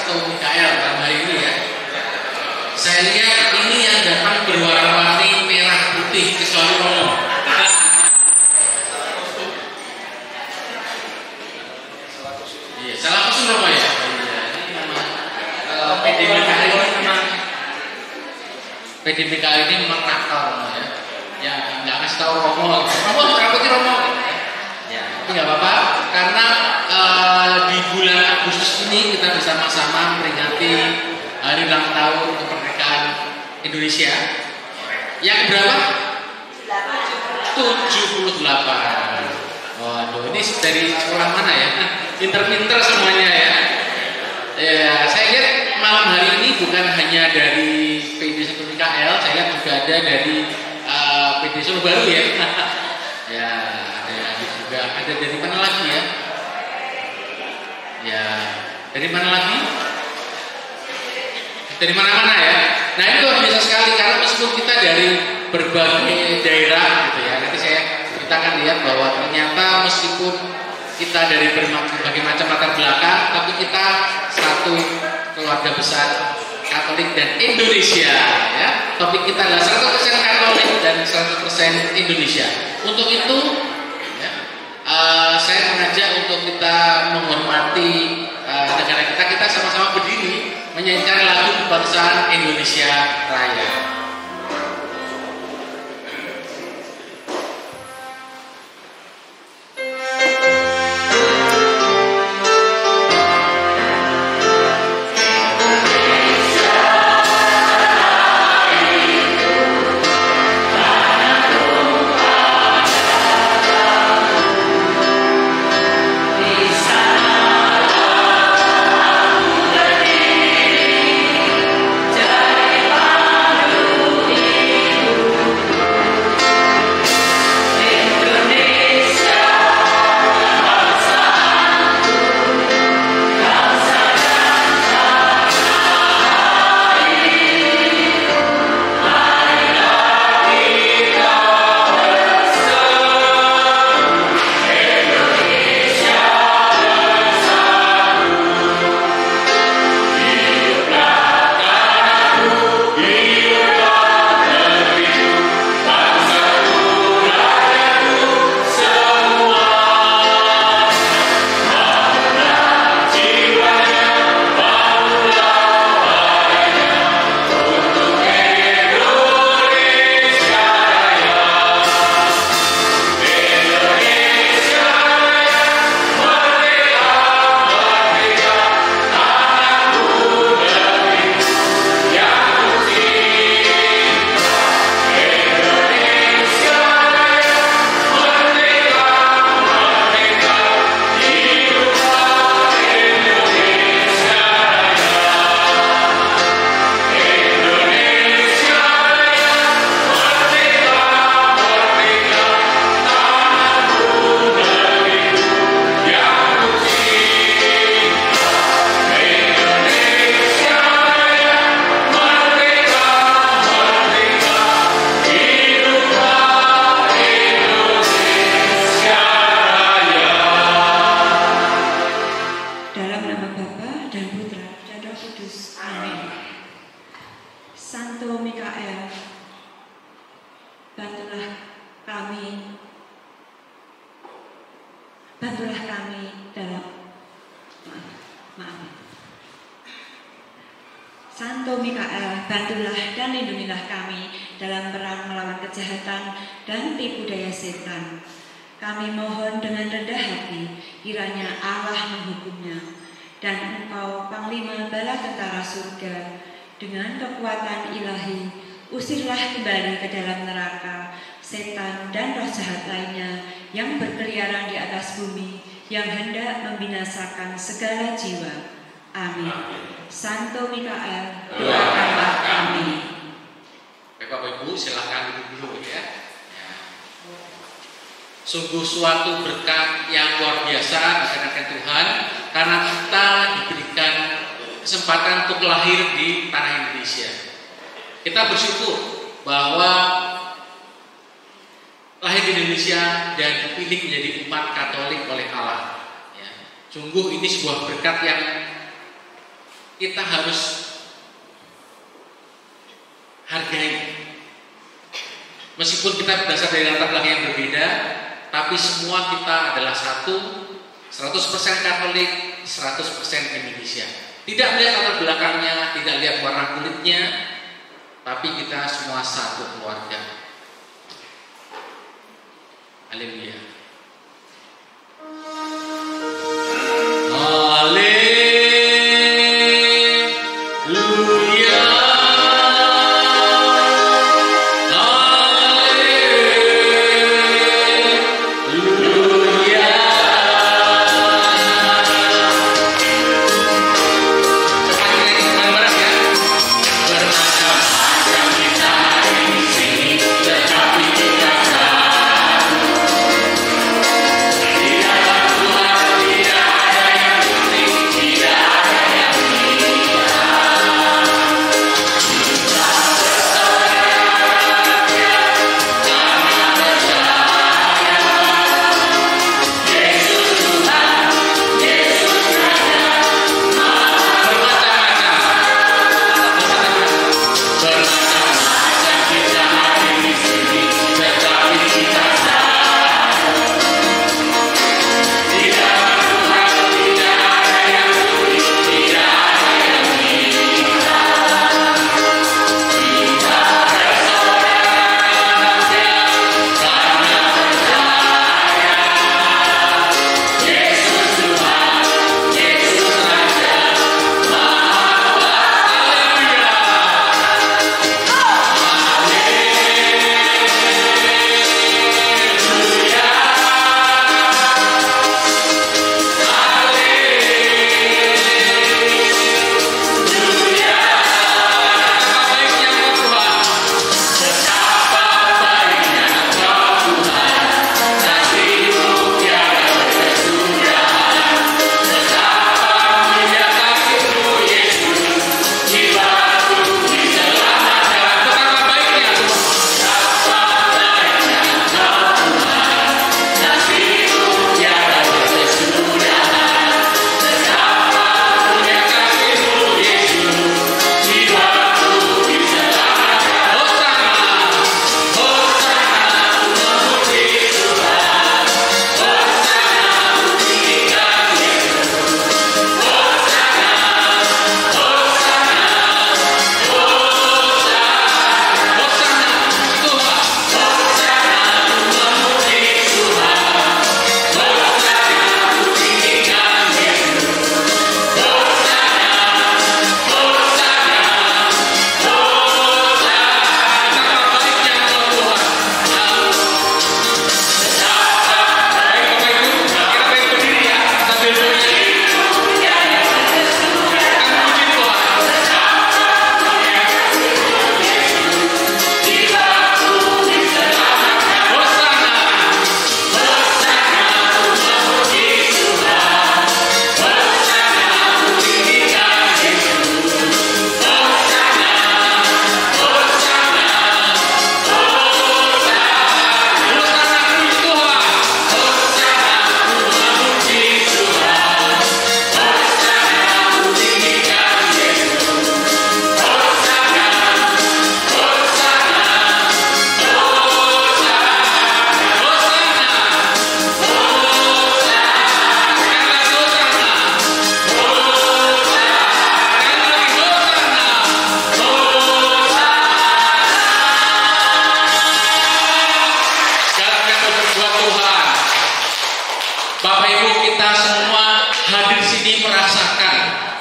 Santo Mikael dalam hari ini ya. Saya lihat ini yang datang berwarna-warni merah putih kecuali Romo. Iya, salah khusus Romo ya. PDMK ini memang nakal ya. Ya nggak ngasih tahu Romo. Romo rambutnya Romo. Ya, tapi nggak apa-apa karena di bulan Agustus ini kita bersama-sama memperingati hari ulang tahun kemerdekaan Indonesia. Yang berapa? 78. Waduh, ini dari sekolah mana ya? Pinter-pinter semuanya ya. Ya, saya lihat malam hari ini bukan hanya dari PD Santo Mikael, saya lihat juga ada dari PD Solo Baru ya. Ya, ada juga ada dari mana lagi ya? Ya, dari mana lagi? Dari mana-mana ya. Nah ini luar biasa sekali karena meskipun kita dari berbagai daerah gitu ya. Nanti kita akan lihat bahwa ternyata meskipun kita dari berbagai macam latar belakang, tapi kita satu keluarga besar Katolik dan Indonesia ya. Topik kita adalah 100% Katolik dan 100% Indonesia. Untuk itu ya, saya mengajak untuk kita menghormati negara kita sama-sama berdiri menyanyikan lagu kebangsaan Indonesia Raya. Santo Mikael, bantulah dan lindungilah kami dalam perang melawan kejahatan dan tipu daya setan. Kami mohon dengan rendah hati, kiranya Allah menghukumnya. Dan Engkau, Panglima Bala Tentara Surga, dengan kekuatan ilahi, usirlah kembali ke dalam neraka setan dan roh jahat lainnya yang berkeliaran di atas bumi, yang hendak membinasakan segala jiwa. Amin. Santo Mikael, doakanlah kami. Bapak Ibu silakan duduk dulu ya. Sungguh suatu berkat yang luar biasa disampaikan Tuhan karena kita diberikan kesempatan untuk lahir di tanah Indonesia. Kita bersyukur bahwa lahir di Indonesia dan dipilih menjadi umat Katolik oleh Allah. Ya. Sungguh ini sebuah berkat yang kita harus hargai. Meskipun kita berasal dari latar belakang yang berbeda, tapi semua kita adalah satu, 100% Katolik, 100% Indonesia. Tidak melihat latar belakangnya, tidak lihat warna kulitnya, tapi kita semua satu keluarga. Haleluya.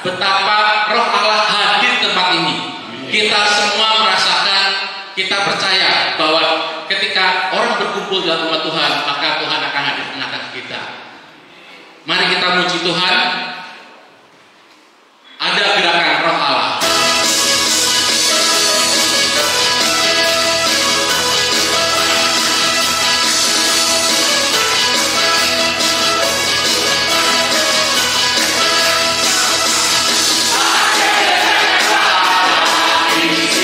betapa Roh Allah hadir di tempat ini. Kita semua merasakan, kita percaya bahwa ketika orang berkumpul dalam rumah Tuhan, maka Tuhan akan hadir di tengah-tengah kita. Mari kita muji Tuhan. Ada gerakan Roh Allah. Yeah.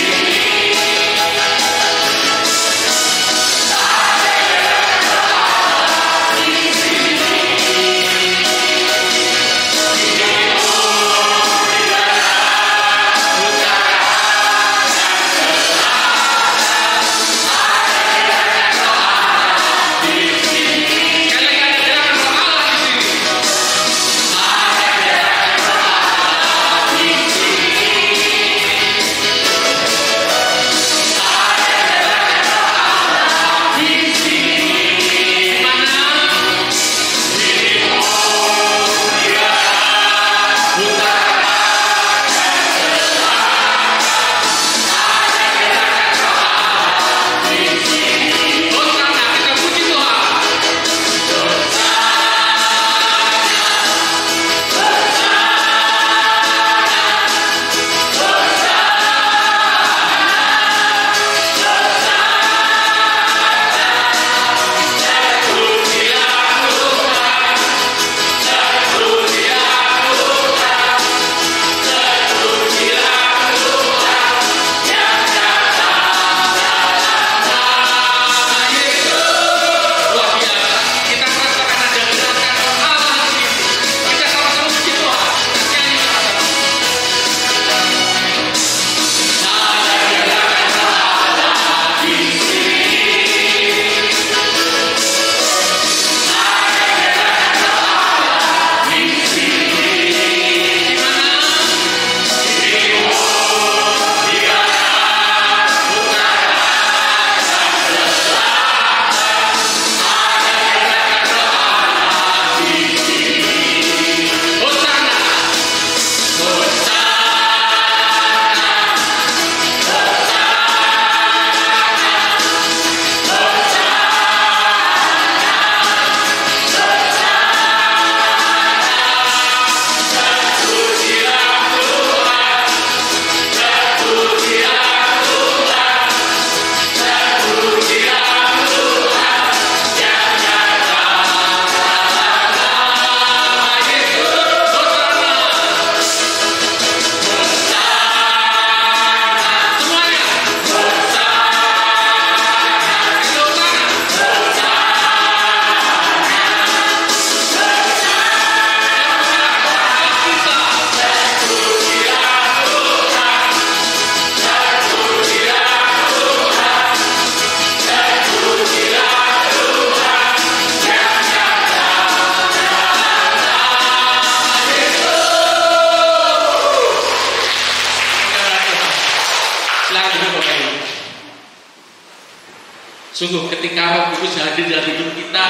Sungguh ketika Roh Kudus hadir dalam hidup kita,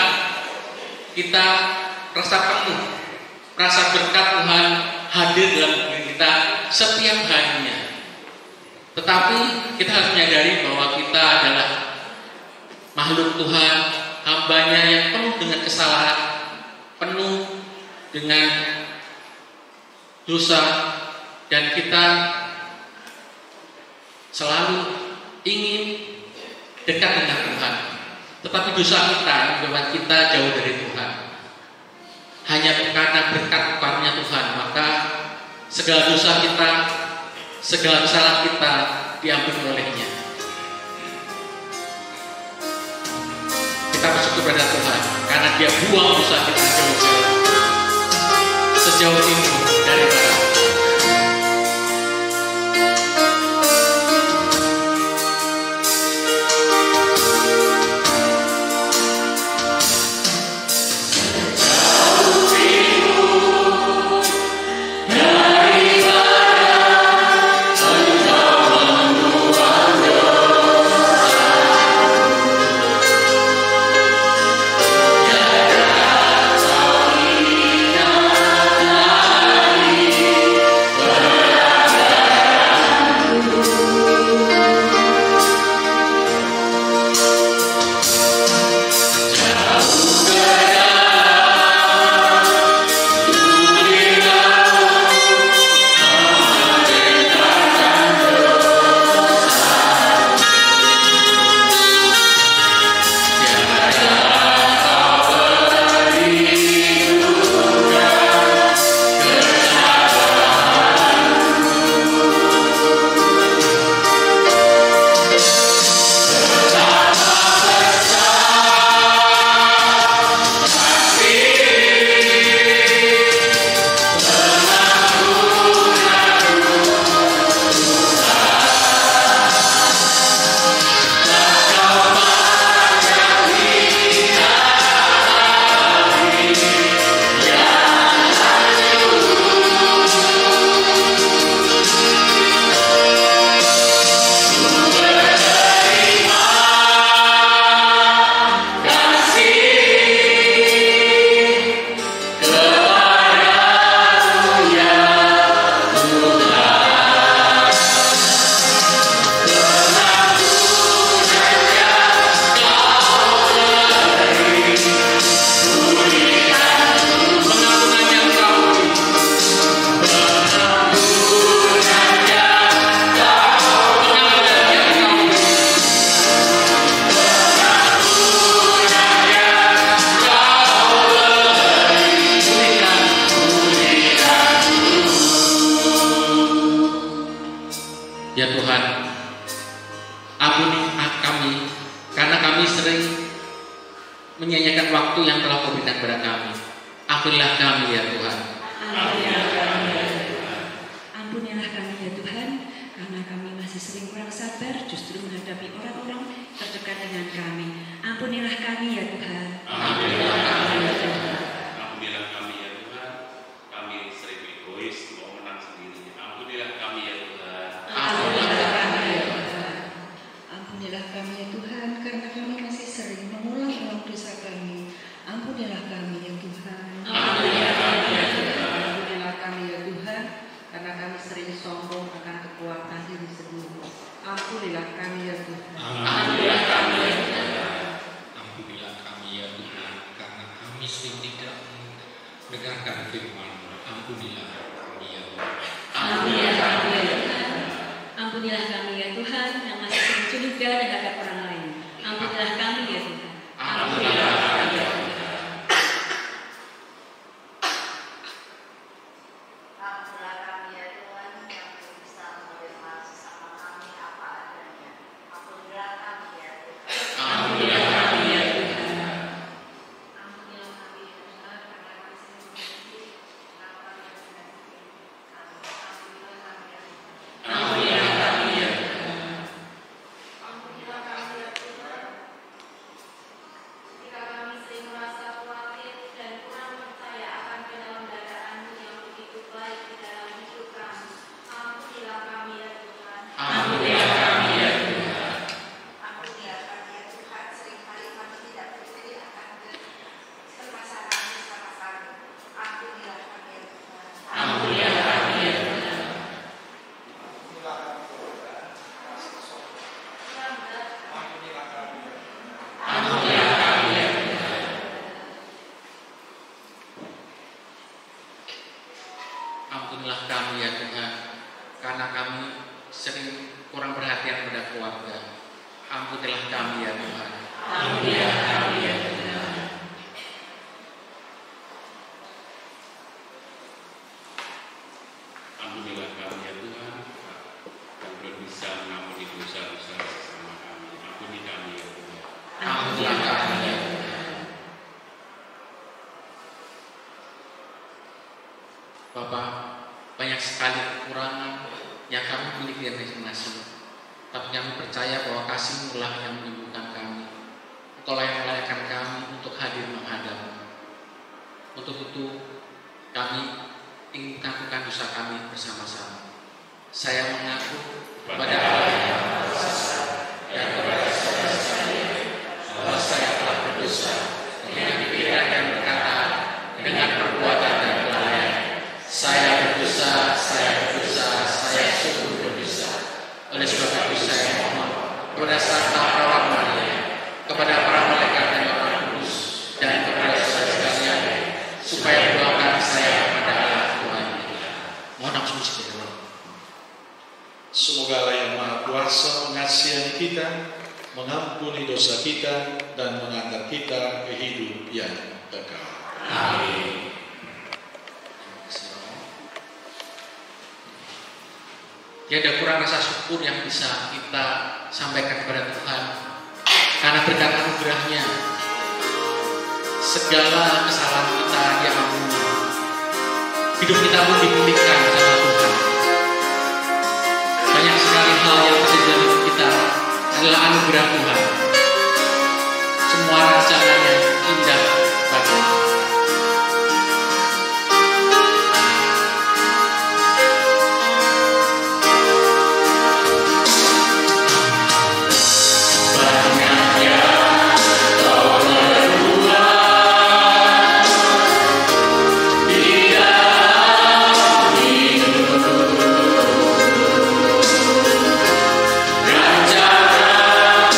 kita rasa penuh, rasa berkat Tuhan hadir dalam hidup kita setiap harinya. Tetapi kita harus menyadari bahwa kita adalah makhluk Tuhan, hambanya yang penuh dengan kesalahan, penuh dengan dosa, dan kita selalu ingin dekat dengan Tuhan. Tetapi dosa kita membuat kita jauh dari Tuhan. Hanya karena berkat karunia Tuhan, maka segala dosa kita, segala kesalahan kita diampuni olehnya. Kita bersyukur pada Tuhan karena Dia buang dosa kita jauh-jauh, sejauh timur dari barat. Ya Tuhan, ampuni kami karena kami sering menyia-nyiakan waktu yang telah Kau berikan kepada kami. Ampunilah kami ya Tuhan. Ampunilah kami ya Tuhan, karena kami masih sering kurang sabar justru menghadapi orang-orang terdekat dengan kami. Ampunilah kami ya Tuhan. Ampunilah kami ya Tuhan. Ampunilah kami ya Tuhan, kami sering egois, mau menang sendiri. Ampunilah kami ya Tuhan. Ampunilah kami ya Tuhan. Ampunilah kami ya Tuhan, karena kami masih sering mengulang-ulang dosa kami. Ampunilah kami ya Tuhan. Ampunilah kami ya Tuhan. Ampunilah kami ya Tuhan, karena kami sering sombong akan kekuatan diri sendiri. Ampunilah kami ya Tuhan. Ampunilah kami ya Tuhan. Ampunilah kami ya Tuhan, karena kami sering tidak mendengarkan firman-Mu. Ampunilah kami ya Tuhan. Ampunilah kami ya Tuhan. Ampunilah kami ya Tuhan yang masih sering curiga terhadap orang lain. Ampunilah kami ya Tuhan. Ampunilah kami ya Tuhan. Ampunilah kami ya Tuhan yang bisa menerima sesama kami apa adanya. Ampunilah kami ya Tuhan. Ampunilah kami ya Tuhan. Ampunilah kami ya Tuhan karena kami sering memiliki apa yang tidak diinginkan kami. Ampunilah kami ya Tuhan. Ampunilah kami ya Tuhan. Ampunilah kami ya Tuhan. Ketika kami kurang perhatian pada keluarga. Ampunilah kami ya Tuhan. Ampunilah kami ya Tuhan. Ampunilah kami ya Tuhan, yang belum bisa mengampuni dosa-dosa sesama kami. Ampuni kami ya Tuhan. Ampunilah kami ya Tuhan. Bapak, banyak sekali kekurangan yang kami miliki dari masing-masing. Tapi kami percaya bahwa kasih-Mu lah yang menyembuhkan kami. Engkaulah yang melayakkan kami untuk hadir menghadap-Mu. Untuk itu, kami ingin mengakukan dosa kami bersama-sama. Saya mengaku kepada Allah yang Maha Kuasa dan kepada saudara sekalian bahwa saya telah berdosa dengan pikiran dan perkataan, dengan perbuatan dan kelalaian. Saya berdosa, saya sungguh berdosa. Oleh sebab itu saya mohon kepada Santa Perawan Maria, kepada para malaikat dan orang kudus, dan kepada saudara sekalian, supaya mendoakan saya kepada Allah Tuhan. Mohon asumsi dari Allah. Semoga Allah yang Maha Kuasa mengasihani kita, mengampuni dosa kita, dan mengangkat kita ke hidup yang kekal. Amin. Tiada kurang rasa syukur yang bisa kita sampaikan kepada Tuhan, karena berkat anugerah-Nya segala kesalahan kita diampuni, hidup kita pun dipulihkan sama Tuhan. Banyak sekali hal yang terjadi dalam hidup kita adalah anugerah Tuhan. Semua rencananya indah bagi kita. Rencana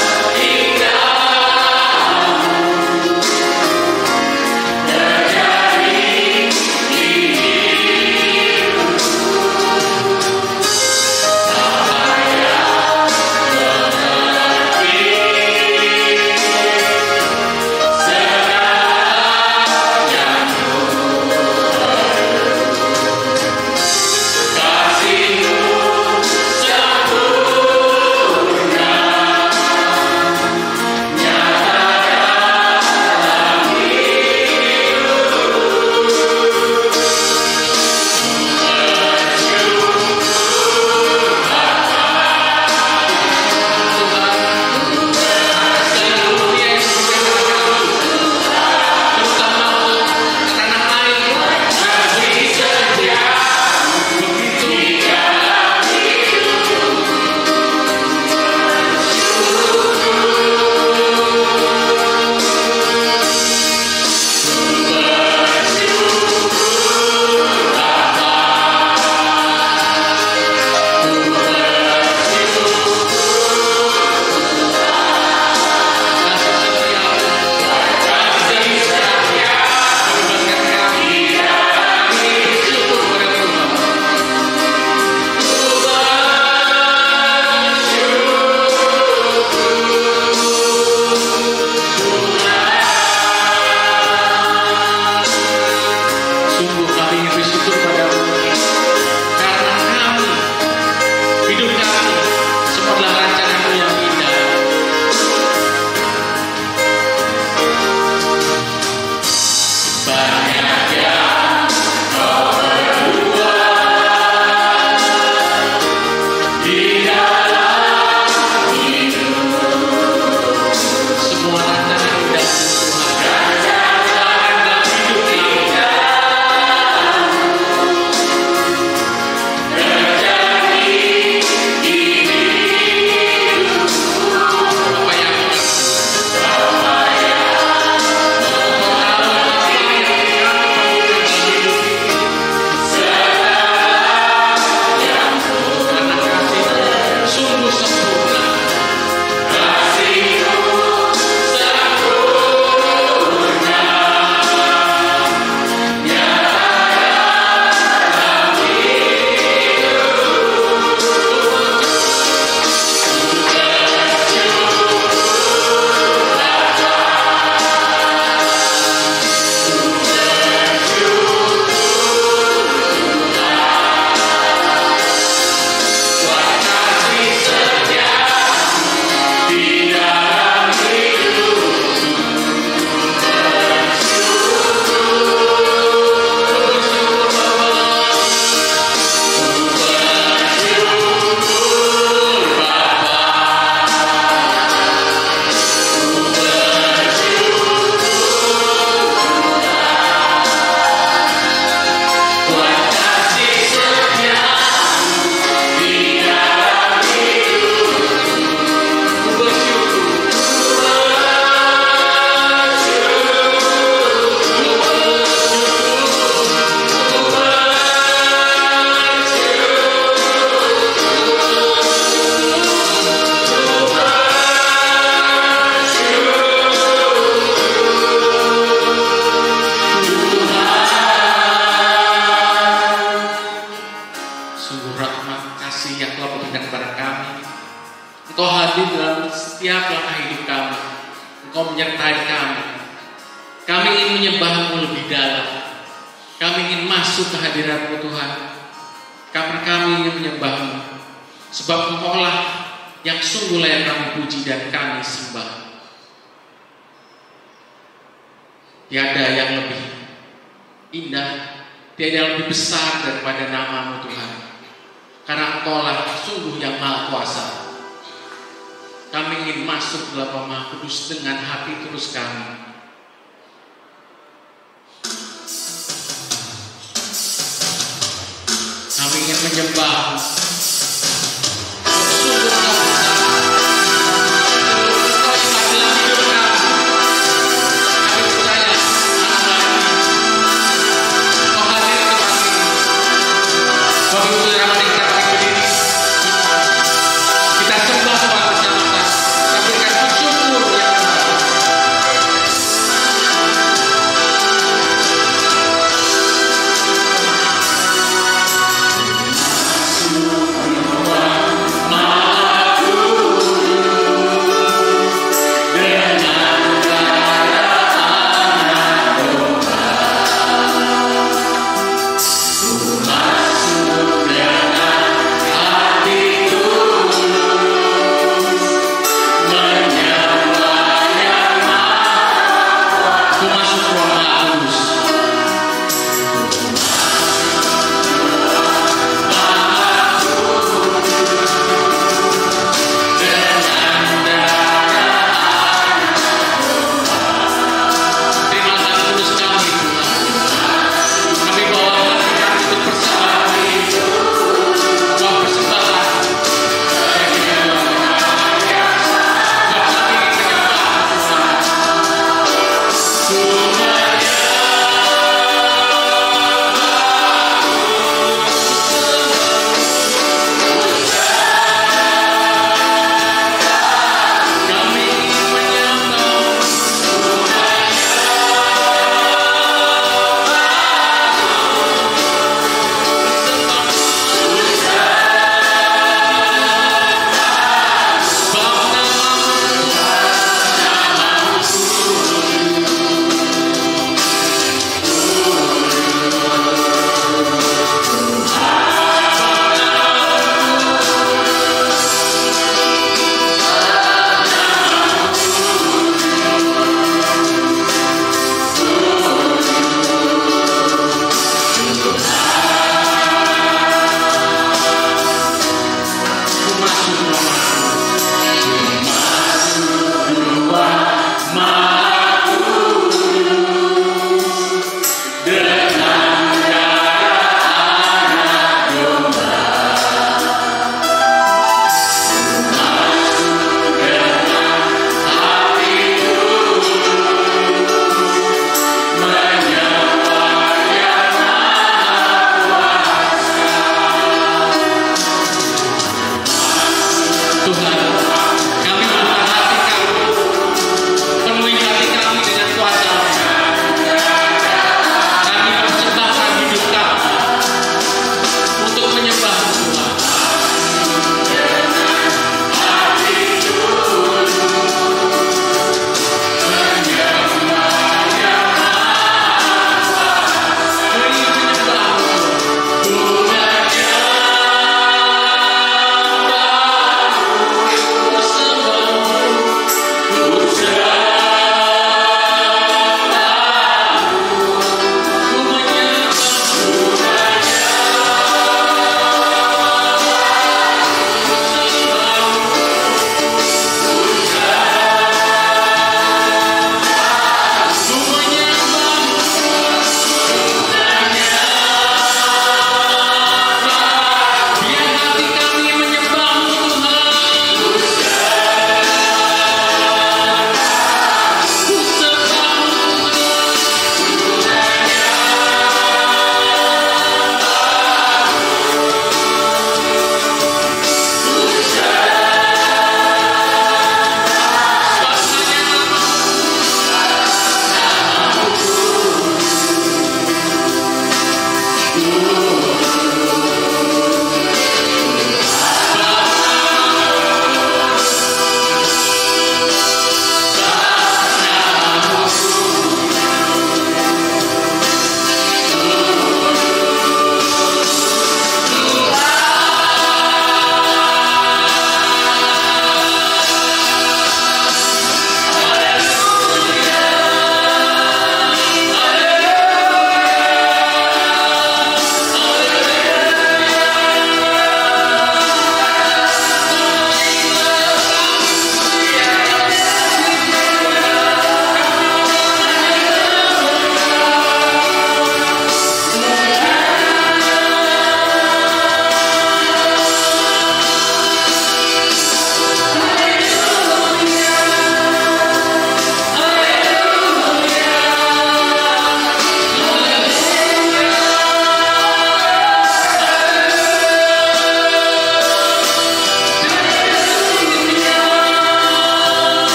kasih yang Telah berikan kepada kami. Engkau hadir dalam setiap langkah hidup kami. Engkau menyertai kami. Kami ingin menyembah-Mu lebih dalam. Kami ingin masuk ke hadirat-Mu Tuhan. Karena kami ingin menyembah-Mu. Sebab Engkau-lah yang sungguh layak kami puji dan kami sembah. Tiada yang lebih indah, tiada yang lebih besar daripada nama-Mu Tuhan. Karena Engkau-lah sungguh yang Maha Kuasa. Kami ingin masuk dalam Roh Maha Kudus dengan hati tulus kami. Kami ingin menyembah-Mu. Sungguh Engkau besar. Engkau yang dalam hidup kami. Kami percaya malam hari ini Engkau hadir di tempat ini. Bapak Ibu Saudara, mari kita berdiri. Kita sembah Tuhan bersama-sama. Kita berikan bersyukur yang besar.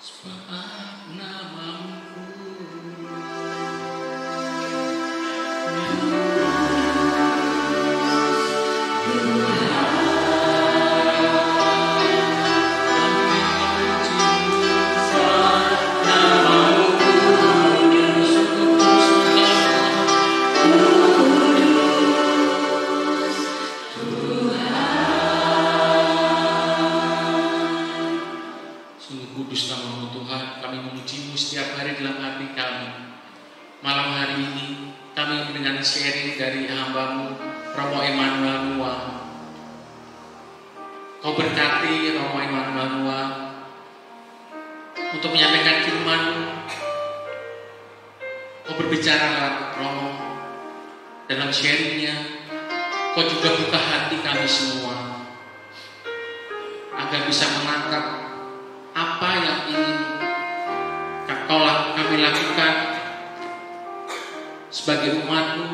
sebab namamu sharing dari hamba-Mu Romo Emmanuel Nuwang. Kau berkati Romo Emmanuel Nuwang untuk menyampaikan firman-Mu. Kau berbicara Romo dalam sharingnya. Kau juga buka hati kami semua agar bisa menangkap apa yang ingin kami lakukan sebagai umat-Mu,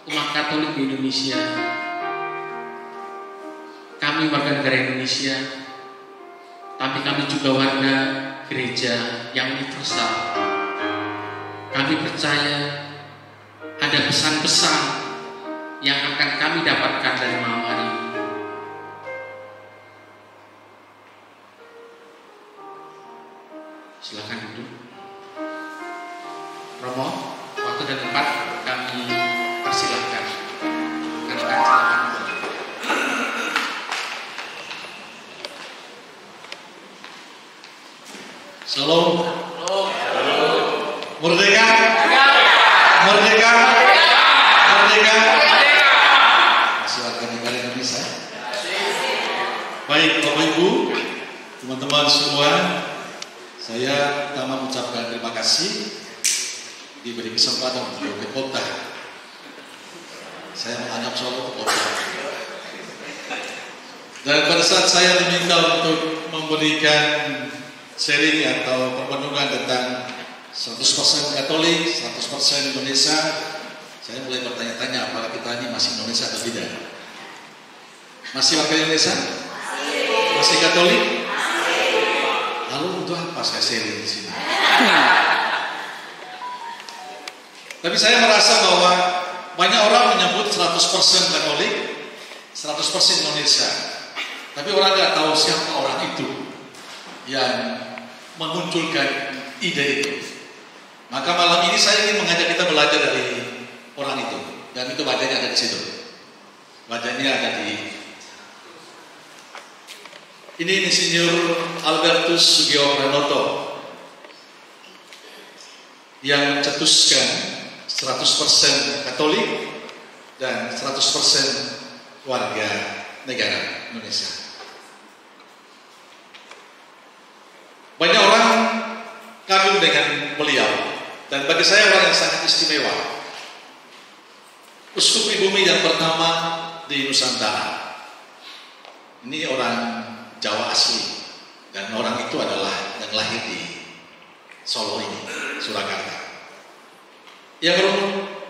umat Katolik di Indonesia. Kami warga negara Indonesia, tapi kami juga warga gereja yang universal. Kami percaya ada pesan-pesan yang akan kami dapatkan dari malam hari ini. Silakan duduk. Romo, waktu dan tempat kami persilahkan. Silakan. Shalom. Merdeka. Merdeka. Merdeka. Masih warga negara Indonesia. Baik Bapak Ibu, teman-teman semua, saya pertama mengucapkan terima kasih diberi kesempatan untuk ke kota. Saya menganggap Solo ke kota. Dan pada saat saya diminta untuk memberikan sharing atau permenungan tentang 100% Katolik, 100% Indonesia, saya mulai bertanya-tanya apakah kita ini masih Indonesia atau tidak. Masih warga Indonesia? Masih Katolik? Lalu untuk apa saya sharing di sini? Tapi saya merasa bahwa banyak orang menyebut 100% Katolik, 100% Indonesia. Tapi orang nggak tahu siapa orang itu yang memunculkan ide itu. Maka malam ini saya ingin mengajak kita belajar dari orang itu. Dan itu wajahnya ada di situ. Wajahnya ada di ini Insinyur Albertus Sugiopranoto yang mencetuskan 100% Katolik dan 100% warga negara Indonesia. Banyak orang kagum dengan beliau, dan bagi saya orang yang sangat istimewa. Uskup Pribumi yang pertama di Nusantara. Ini orang Jawa asli, dan orang itu adalah yang lahir di Solo ini, Surakarta. Yang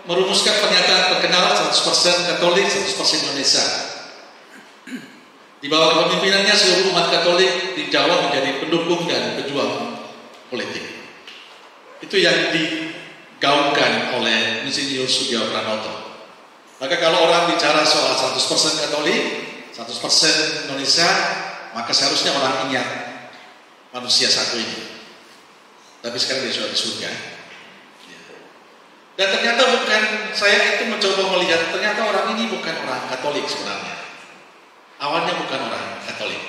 merumuskan pernyataan terkenal 100% Katolik, 100% Indonesia. Di bawah kepemimpinannya seluruh umat Katolik di Jawa menjadi pendukung dan pejuang politik. Itu yang digaungkan oleh Insinyur Sugiopranoto. Maka kalau orang bicara soal 100% Katolik, 100% Indonesia, maka seharusnya orang ingat manusia satu ini. Tapi sekarang dia sudah di surga. Dan ternyata bukan, saya itu mencoba melihat, ternyata orang ini bukan orang Katolik sebenarnya. Awalnya bukan orang Katolik.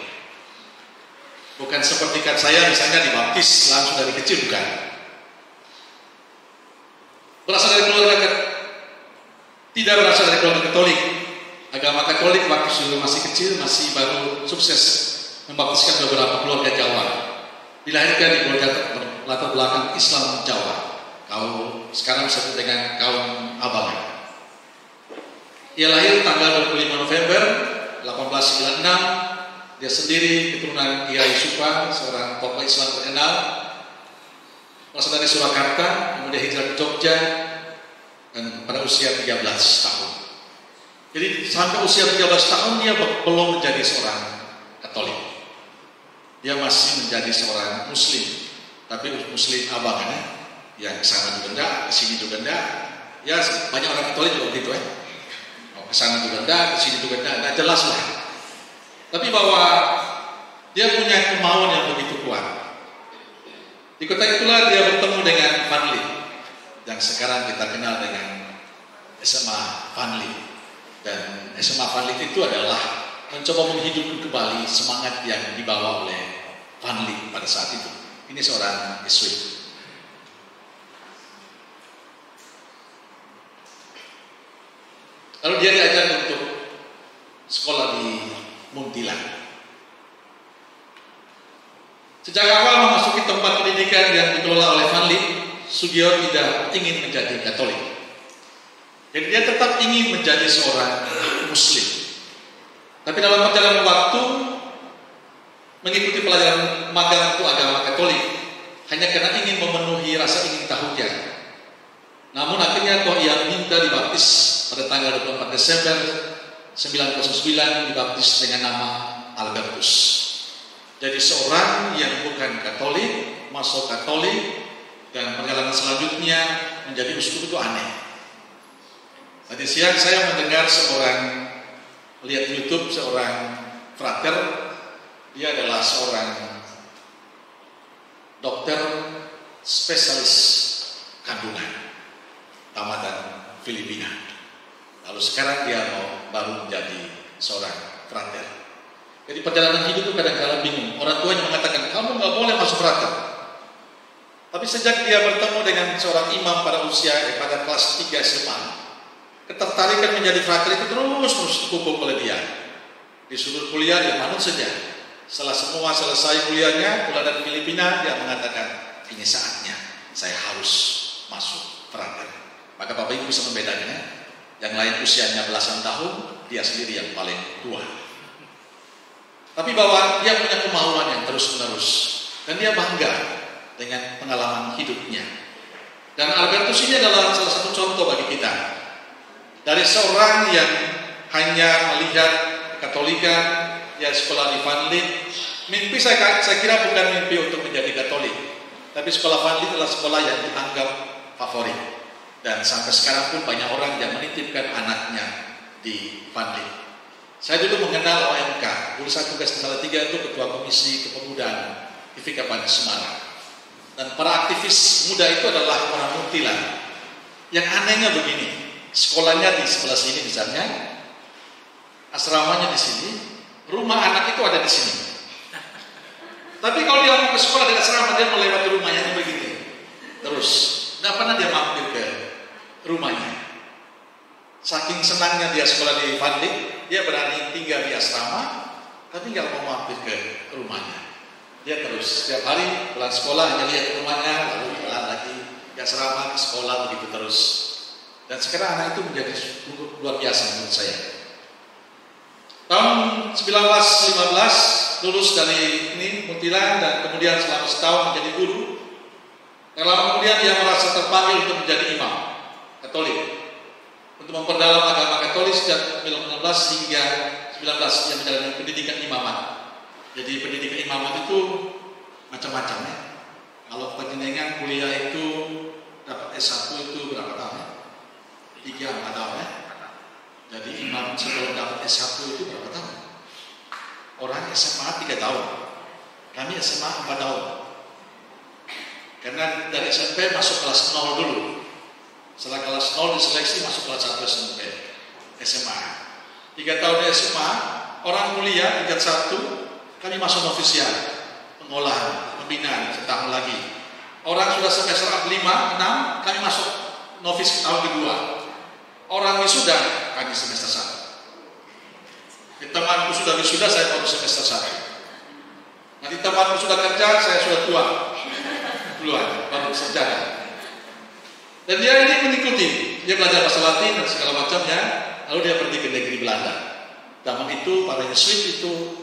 Bukan seperti saya misalnya dibaptis langsung dari kecil, bukan. Berasal dari keluarga, tidak berasal dari keluarga Katolik. Agama Katolik waktu sudah masih kecil, masih baru sukses membaptiskan beberapa keluarga Jawa. Dilahirkan di keluarga latar belakang Islam Jawa. Kaum sekarang disebut dengan kaum Abang. Ia lahir tanggal 25 November 1896. Dia sendiri keturunan Kiai Supa, seorang tokoh Islam terkenal. Berasal dari Surakarta, kemudian hijrah ke Jogja, dan pada usia 13 tahun. Jadi sampai usia 13 tahun dia belum menjadi seorang Katolik. Dia masih menjadi seorang Muslim. Tapi Muslim abang ya kesana juga enggak, kesini juga enggak. Ya banyak orang Katolik juga begitu ya. Kesana juga enggak, kesini juga enggak jelas lah. Tapi bahwa dia punya kemauan yang begitu kuat. Di kota itulah dia bertemu dengan Vanli yang sekarang kita kenal dengan SMA Vanli. Dan SMA Vanli itu adalah mencoba menghidupkan kembali semangat yang dibawa oleh Vanli pada saat itu. Ini seorang Yesuit. Lalu dia diajak untuk sekolah di Munthilan. Sejak awal memasuki tempat pendidikan yang dikelola oleh Vanli, Sugio tidak ingin menjadi Katolik. Jadi dia tetap ingin menjadi seorang Muslim. Tapi dalam perjalanan waktu mengikuti pelajaran magang untuk agama Katolik hanya karena ingin memenuhi rasa ingin tahunya. Namun akhirnya toh ia minta dibaptis pada tanggal 24 Desember 909 dibaptis dengan nama Albertus. Jadi seorang yang bukan Katolik masuk Katolik dan perjalanan selanjutnya menjadi uskup itu aneh. Tadi siang saya mendengar lihat YouTube seorang frater, dia adalah seorang dokter spesialis kandungan tamatan Filipina. Lalu sekarang dia baru menjadi seorang frater. Jadi perjalanan hidup itu kadang-kadang bingung. Orang tuanya mengatakan kamu nggak boleh masuk frater. Tapi sejak dia bertemu dengan seorang imam pada pada kelas 3 SMA, ketertarikan menjadi frater itu terus dipupuk oleh dia. Disuruh kuliah dia manut saja. Setelah semua selesai kuliahnya, pulang dari Filipina, dia mengatakan ini saatnya saya harus masuk frater. Maka Bapak Ibu bisa membedakannya. Yang lain usianya belasan tahun, dia sendiri yang paling tua. Tapi bahwa dia punya kemauan yang terus-menerus dan dia bangga dengan pengalaman hidupnya. Dan Albertus ini adalah salah satu contoh bagi kita. Dari seorang yang hanya melihat Katolikan, ya sekolah di Vanli, mimpi saya kira bukan mimpi untuk menjadi Katolik. Tapi sekolah Vanli adalah sekolah yang dianggap favorit. Dan sampai sekarang pun banyak orang yang menitipkan anaknya di Vanli. Saya dulu mengenal OMK, dulu saya tugas di Salatiga itu Ketua Komisi Kepemudaan IFIK Kabupaten Semarang. Dan para aktivis muda itu adalah orang Munthilan. Yang anehnya begini, sekolahnya di sebelah sini misalnya, asramanya di sini, rumah anak itu ada di sini. Tapi kalau dia mau ke sekolah di asrama, dia melewati rumahnya begini. Terus, nggak pernah dia mampir ke rumahnya. Saking senangnya dia sekolah di Vanli, dia berani tinggal di asrama, tapi nggak mau mampir ke rumahnya. Dia terus setiap hari pulang sekolah hanya lihat rumahnya, lalu jalan lagi ke asrama, ke sekolah, begitu terus. Dan sekarang anak itu menjadi luar biasa menurut saya. Tahun 1915 lulus dari Munthilan dan kemudian selama setahun menjadi guru. Dan lama kemudian dia merasa terpanggil untuk menjadi imam Katolik. Untuk memperdalam agama Katolik sejak 19 hingga 19 yang menjalani pendidikan imamat. Jadi pendidikan imamat itu macam-macam ya. Kalau penjenengan kuliah itu dapat S1 itu berapa tahun ya? 3-4 tahun ya. Jadi imam sebelum dapat S1 itu berapa tahun? Orang SMA 3 tahun. Kami SMA 4 tahun. Karena dari SMP masuk kelas 0 dulu. Setelah kelas 0 diseleksi masuk kelas 1 SMP SMA. 3 tahun di SMA, orang kuliah tingkat 1, kami masuk novisiat, pengolahan, pembinaan setahun lagi. Orang sudah semester 5, 6, kami masuk novis tahun kedua. Orang wisuda, kami semester 1. Temanku sudah wisuda, saya baru semester 1. Nanti temanku sudah kerja, saya sudah tua. Duluan, baru sarjana. Dan dia ini mengikuti, dia belajar bahasa Latin dan segala macamnya, lalu dia pergi ke negeri Belanda. Zaman itu para Yesuit itu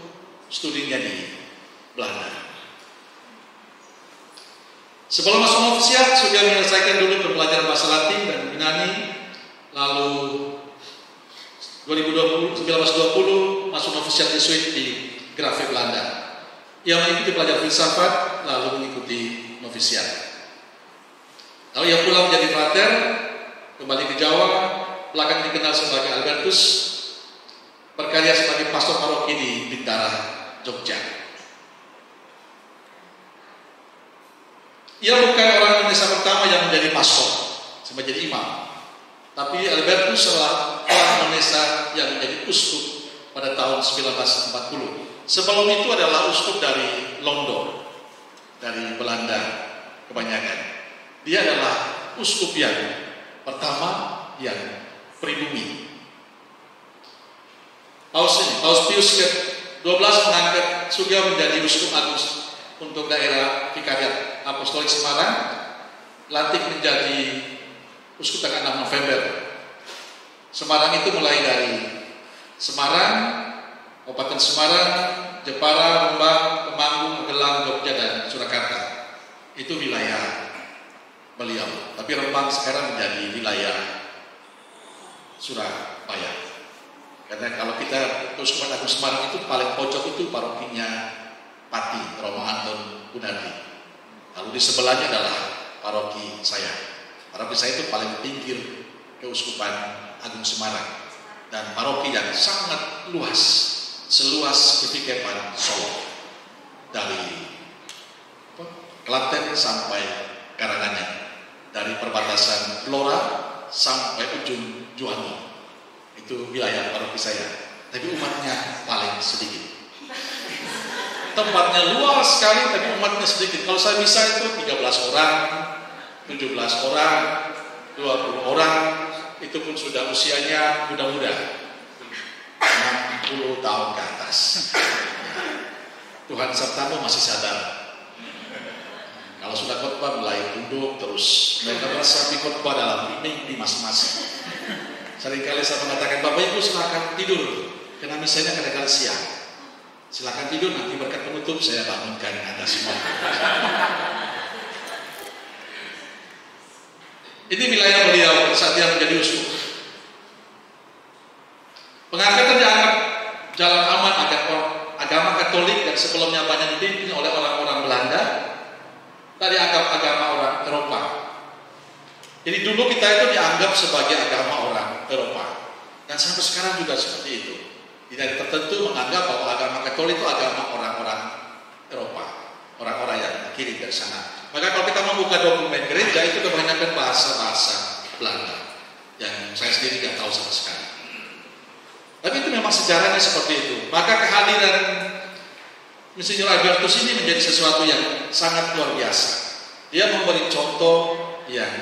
studinya di Belanda. Sebelum masuk novisiat, sudah menyelesaikan dulu pembelajaran bahasa Latin dan Yunani, lalu 1920 masuk novisiat Yesuit di Grave Belanda. Ia mengikuti pelajaran filsafat, lalu mengikuti novisiat. Lalu ia pulang menjadi frater, kembali ke Jawa, belakangan dikenal sebagai Albertus, berkarya sebagai pastor paroki di Bintara, Jogja. Ia bukan orang Indonesia pertama yang menjadi pastor, menjadi imam. Tapi Albertus adalah orang Indonesia yang menjadi uskup pada tahun 1940. Sebelum itu adalah uskup dari London, dari Belanda kebanyakan. Dia adalah uskup yang pertama yang pribumi. Paus Pius ke-12 mengangkat Sugeng menjadi uskup agung untuk daerah Vikariat Apostolik Semarang, lantik menjadi uskup tanggal 6 November. Semarang itu mulai dari Semarang, Kabupaten Semarang, Jepara, Rembang, Temanggung, Magelang, Jogja, dan Surakarta. Itu wilayah beliau. Tapi Rembang sekarang menjadi wilayah Surabaya. Karena kalau kita Uskupan Agung Semarang itu paling pojok itu parokinya Pati Romo Anton Gunadi. Lalu di sebelahnya adalah paroki saya. Paroki saya itu paling pinggir Keuskupan Agung Semarang, dan paroki yang sangat luas, seluas Kepikepan Solo, dari Klaten sampai Karanganyar, dari perbatasan Blora sampai ujung Juwangi. Itu wilayah paroki saya, tapi umatnya paling sedikit. Tempatnya luas sekali, tapi umatnya sedikit. Kalau saya bisa itu 13 orang, 17 orang, 20 orang, itu pun sudah usianya muda-muda, 60 tahun ke atas. Tuhan sertamu masih sadar. Kalau sudah khotbah mulai tunduk terus, mereka merasa di khotbah dalam mimpi masing-masing. Seringkali saya mengatakan, Bapak Ibu silakan tidur, karena misalnya kadang-kadang siang. Silakan tidur, nanti berkat penutup saya bangunkan Anda semua. Ini wilayah beliau saat dia menjadi uskup. Pengangkatan dianggap jalan aman agar agama Katolik yang sebelumnya banyak dipimpin oleh orang-orang Belanda, tadi dianggap agama orang Eropa. Jadi dulu kita itu dianggap sebagai agama orang Eropa, dan sampai sekarang juga seperti itu. Tidak tertentu menganggap bahwa agama Katolik itu agama orang-orang Eropa, orang-orang yang kirim dari sana. Maka kalau kita membuka dokumen gereja itu kebanyakan bahasa-bahasa Belanda yang saya sendiri tidak tahu sama sekali. Tapi itu memang sejarahnya seperti itu. Maka kehadiran Monsinyur Albertus ini menjadi sesuatu yang sangat luar biasa. Dia memberi contoh yang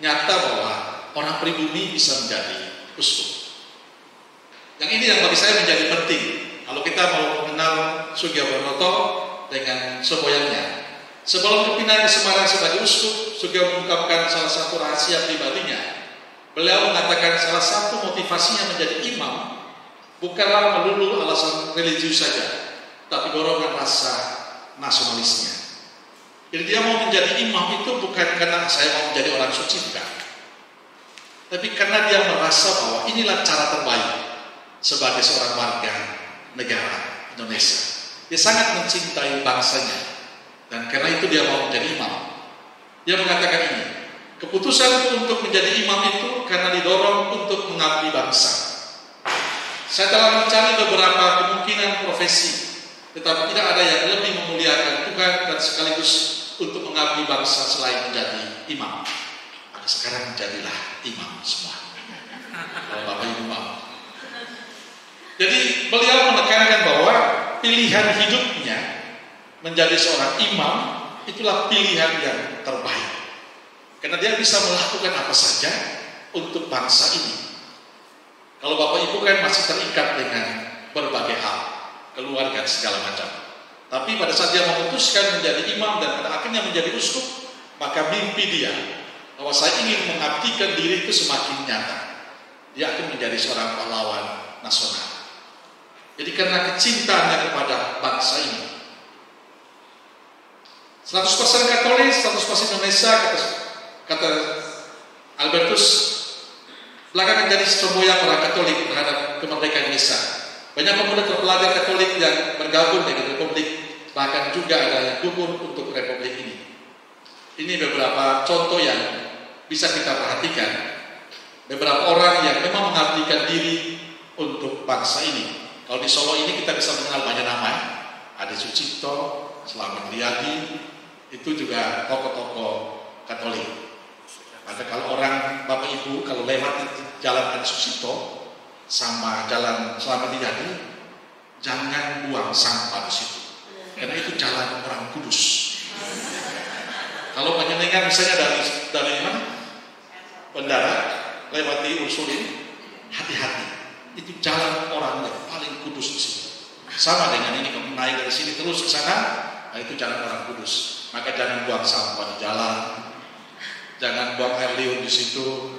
nyata bahwa orang pribumi bisa menjadi uskup. Yang ini yang bagi saya menjadi penting. Kalau kita mau mengenal Sugionoto dengan semboyannya. Sebelum berpindah ke Semarang sebagai uskup, Sugeng mengungkapkan salah satu rahasia pribadinya. Beliau mengatakan salah satu motivasinya menjadi imam bukanlah melulu alasan religius saja, tapi dorongan rasa nasionalisnya. Jadi dia mau menjadi imam itu bukan karena saya mau menjadi orang suci, bukan. Tapi karena dia merasa bahwa inilah cara terbaik sebagai seorang warga negara Indonesia. Dia sangat mencintai bangsanya. Dan karena itu dia mau menjadi imam. Dia mengatakan ini, keputusan untuk menjadi imam itu karena didorong untuk mengabdi bangsa. Saya telah mencari beberapa kemungkinan profesi, tetapi tidak ada yang lebih memuliakan Tuhan dan sekaligus untuk mengabdi bangsa selain menjadi imam. Maka sekarang menjadilah imam semua. Kalau Bapak Ibu mau. Jadi beliau menekankan bahwa pilihan hidupnya menjadi seorang imam itulah pilihan yang terbaik. Karena dia bisa melakukan apa saja untuk bangsa ini. Kalau Bapak Ibu kan masih terikat dengan berbagai hal, keluarga segala macam. Tapi pada saat dia memutuskan menjadi imam dan pada akhirnya menjadi uskup, maka mimpi dia bahwa saya ingin mengabdikan diri itu semakin nyata. Dia akan menjadi seorang pahlawan nasional. Jadi karena kecintaannya kepada bangsa ini, 100% Katolik, 100% Indonesia, kata Albertus, belakangan jadi semboyan orang Katolik terhadap kemerdekaan Indonesia. Banyak pemuda terpelajar Katolik yang bergabung dengan Republik, bahkan juga ada yang gugur untuk Republik ini. Ini beberapa contoh yang bisa kita perhatikan. Beberapa orang yang memang mengabdikan diri untuk bangsa ini. Kalau di Solo ini kita bisa mengenal banyak nama. Ade Sucipto, Slamet Riyadi, itu juga tokoh-tokoh Katolik. Maka kalau orang Bapak Ibu kalau lewat jalan Ade Sucipto sama jalan Slamet Riyadi, jangan buang sampah di situ. Karena itu jalan orang kudus. Kalau panjenengan misalnya dari mana? Bendara lewati Ursulin, hati-hati. Itu jalan orang yang paling kudus di situ. Sama dengan ini kamu naik dari sini terus ke sana, nah itu jalan orang kudus. Maka jangan buang sampah di jalan, jangan buang air liur di situ.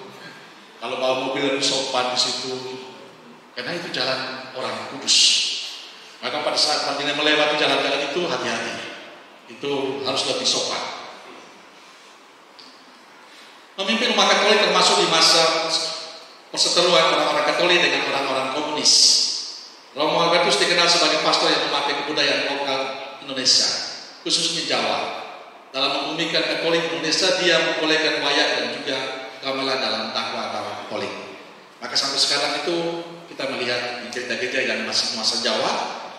Kalau bawa mobil sopan di situ, karena itu jalan orang kudus. Maka pada saat panjenengan melewati jalan-jalan itu hati-hati. Itu harus lebih sopan. Memimpin umat Katolik termasuk di masa perseteruan orang-orang Katolik dengan orang-orang komunis. Romo Albertus dikenal sebagai pastor yang memakai kebudayaan lokal Indonesia, khususnya Jawa. Dalam membumikan Katolik Indonesia, dia membolehkan wayang dan juga gamelan dalam dakwah Katolik. Maka sampai sekarang itu kita melihat di gereja-gereja yang masih nuansa Jawa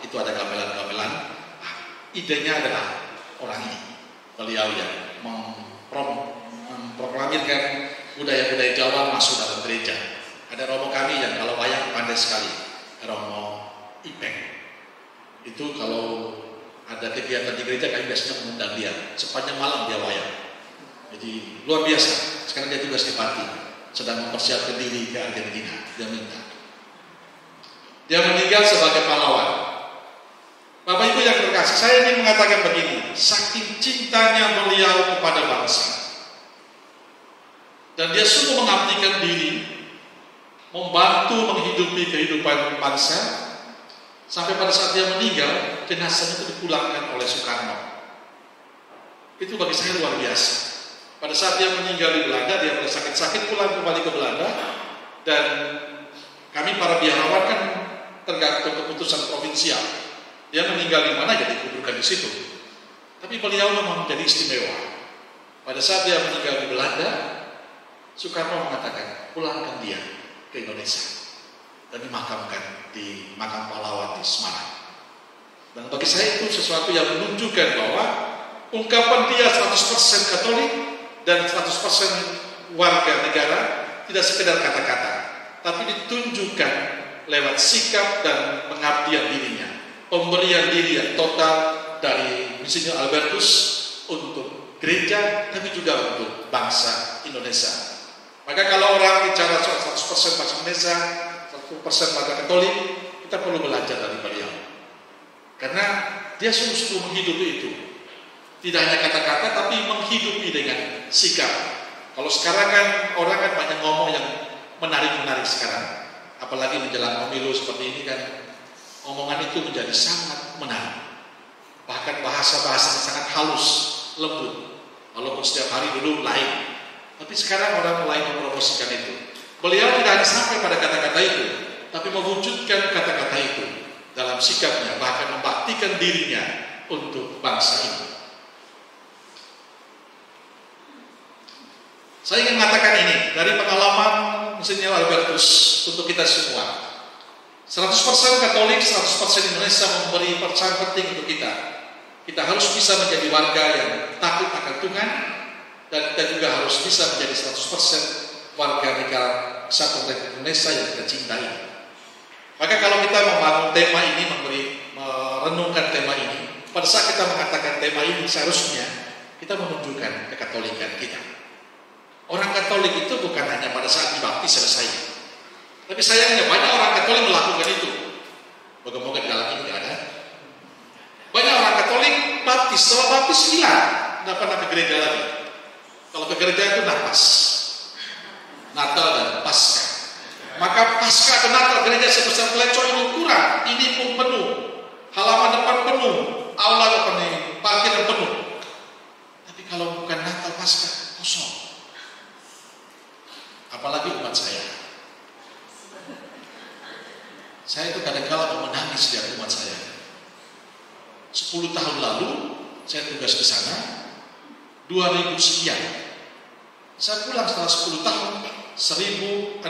itu ada gamelan-gamelan. Idenya adalah orang ini, beliau yang memproklamirkan budaya-budaya Jawa masuk dalam gereja. Ada romo kami yang kalau wayang pandai sekali, Romo Ipeng. Itu kalau ada kegiatan di gereja kami biasanya mengundang dia. Sepanjang malam dia wayang. Jadi luar biasa. Sekarang dia tugas di Pati, sedang mempersiapkan diri ke Argentina. Dia minta. Dia meninggal sebagai pahlawan. Bapak Ibu yang terkasih, saya ingin mengatakan begini, saking cintanya beliau kepada bangsa, dan dia sungguh mengabdikan diri, membantu menghidupi kehidupan bangsa, sampai pada saat dia meninggal, jenazahnya itu dipulangkan oleh Soekarno. Itu bagi saya luar biasa. Pada saat dia meninggal di Belanda, dia mulai sakit-sakit pulang kembali ke Belanda, dan kami para biarawan kan tergantung keputusan provinsial. Dia meninggal di mana jadi dikuburkan di situ. Tapi beliau memang menjadi istimewa. Pada saat dia meninggal di Belanda, Soekarno mengatakan pulangkan dia ke Indonesia dan dimakamkan di makam pahlawan di Semarang. Dan bagi saya itu sesuatu yang menunjukkan bahwa ungkapan dia 100% Katolik dan 100% warga negara tidak sekedar kata-kata, tapi ditunjukkan lewat sikap dan pengabdian dirinya. Pemberian diri yang total dari Monsinyur Albertus untuk gereja, tapi juga untuk bangsa Indonesia. Maka kalau orang bicara soal 100% bangsa Indonesia, 100% warga Katolik, kita perlu belajar dari beliau. Karena dia sungguh-sungguh menghidupi itu. Tidak hanya kata-kata, tapi menghidupi dengan sikap. Kalau sekarang kan orang kan banyak ngomong yang menarik-menarik sekarang. Apalagi menjelang pemilu seperti ini kan, omongan itu menjadi sangat menarik. Bahkan bahasa-bahasa yang sangat halus, lembut. Walaupun setiap hari dulu lain. Tapi sekarang orang mulai mempromosikan itu. Beliau tidak hanya sampai pada kata-kata itu, tapi mewujudkan kata-kata itu dalam sikapnya, bahkan membaktikan dirinya untuk bangsa ini. Saya ingin mengatakan ini dari pengalaman Monsinyur Albertus untuk kita semua. 100% Katolik, 100% Indonesia memberi pesan penting untuk kita. Kita harus bisa menjadi warga yang takut akan Tuhan, dan kita juga harus bisa menjadi 100% warga negara Kesatuan Republik Indonesia yang kita cintai. Maka kalau kita membangun tema ini, merenungkan tema ini, pada saat kita mengatakan tema ini, seharusnya kita menunjukkan kekatolikan kita. Orang Katolik itu bukan hanya pada saat dibaptis selesai. Tapi sayangnya banyak orang Katolik melakukan itu. Moga-moga di dalam ini tidak ada. Banyak orang Katolik baptis, setelah baptis hilang, tidak pernah ke gereja lagi. Kalau ke gereja itu nafas, Natal dan Paskah. Maka Paskah ke Natal gereja sebesar peleco ini kurang, ini pun penuh, halaman depan penuh, aula penuh, parkiran penuh. Tapi kalau bukan Natal Paskah kosong. Apalagi umat saya. Saya itu kadang-kala menangis dari umat saya. 10 tahun lalu saya tugas ke sana, 2000 sekian. Saya pulang setelah 10 tahun, 1605.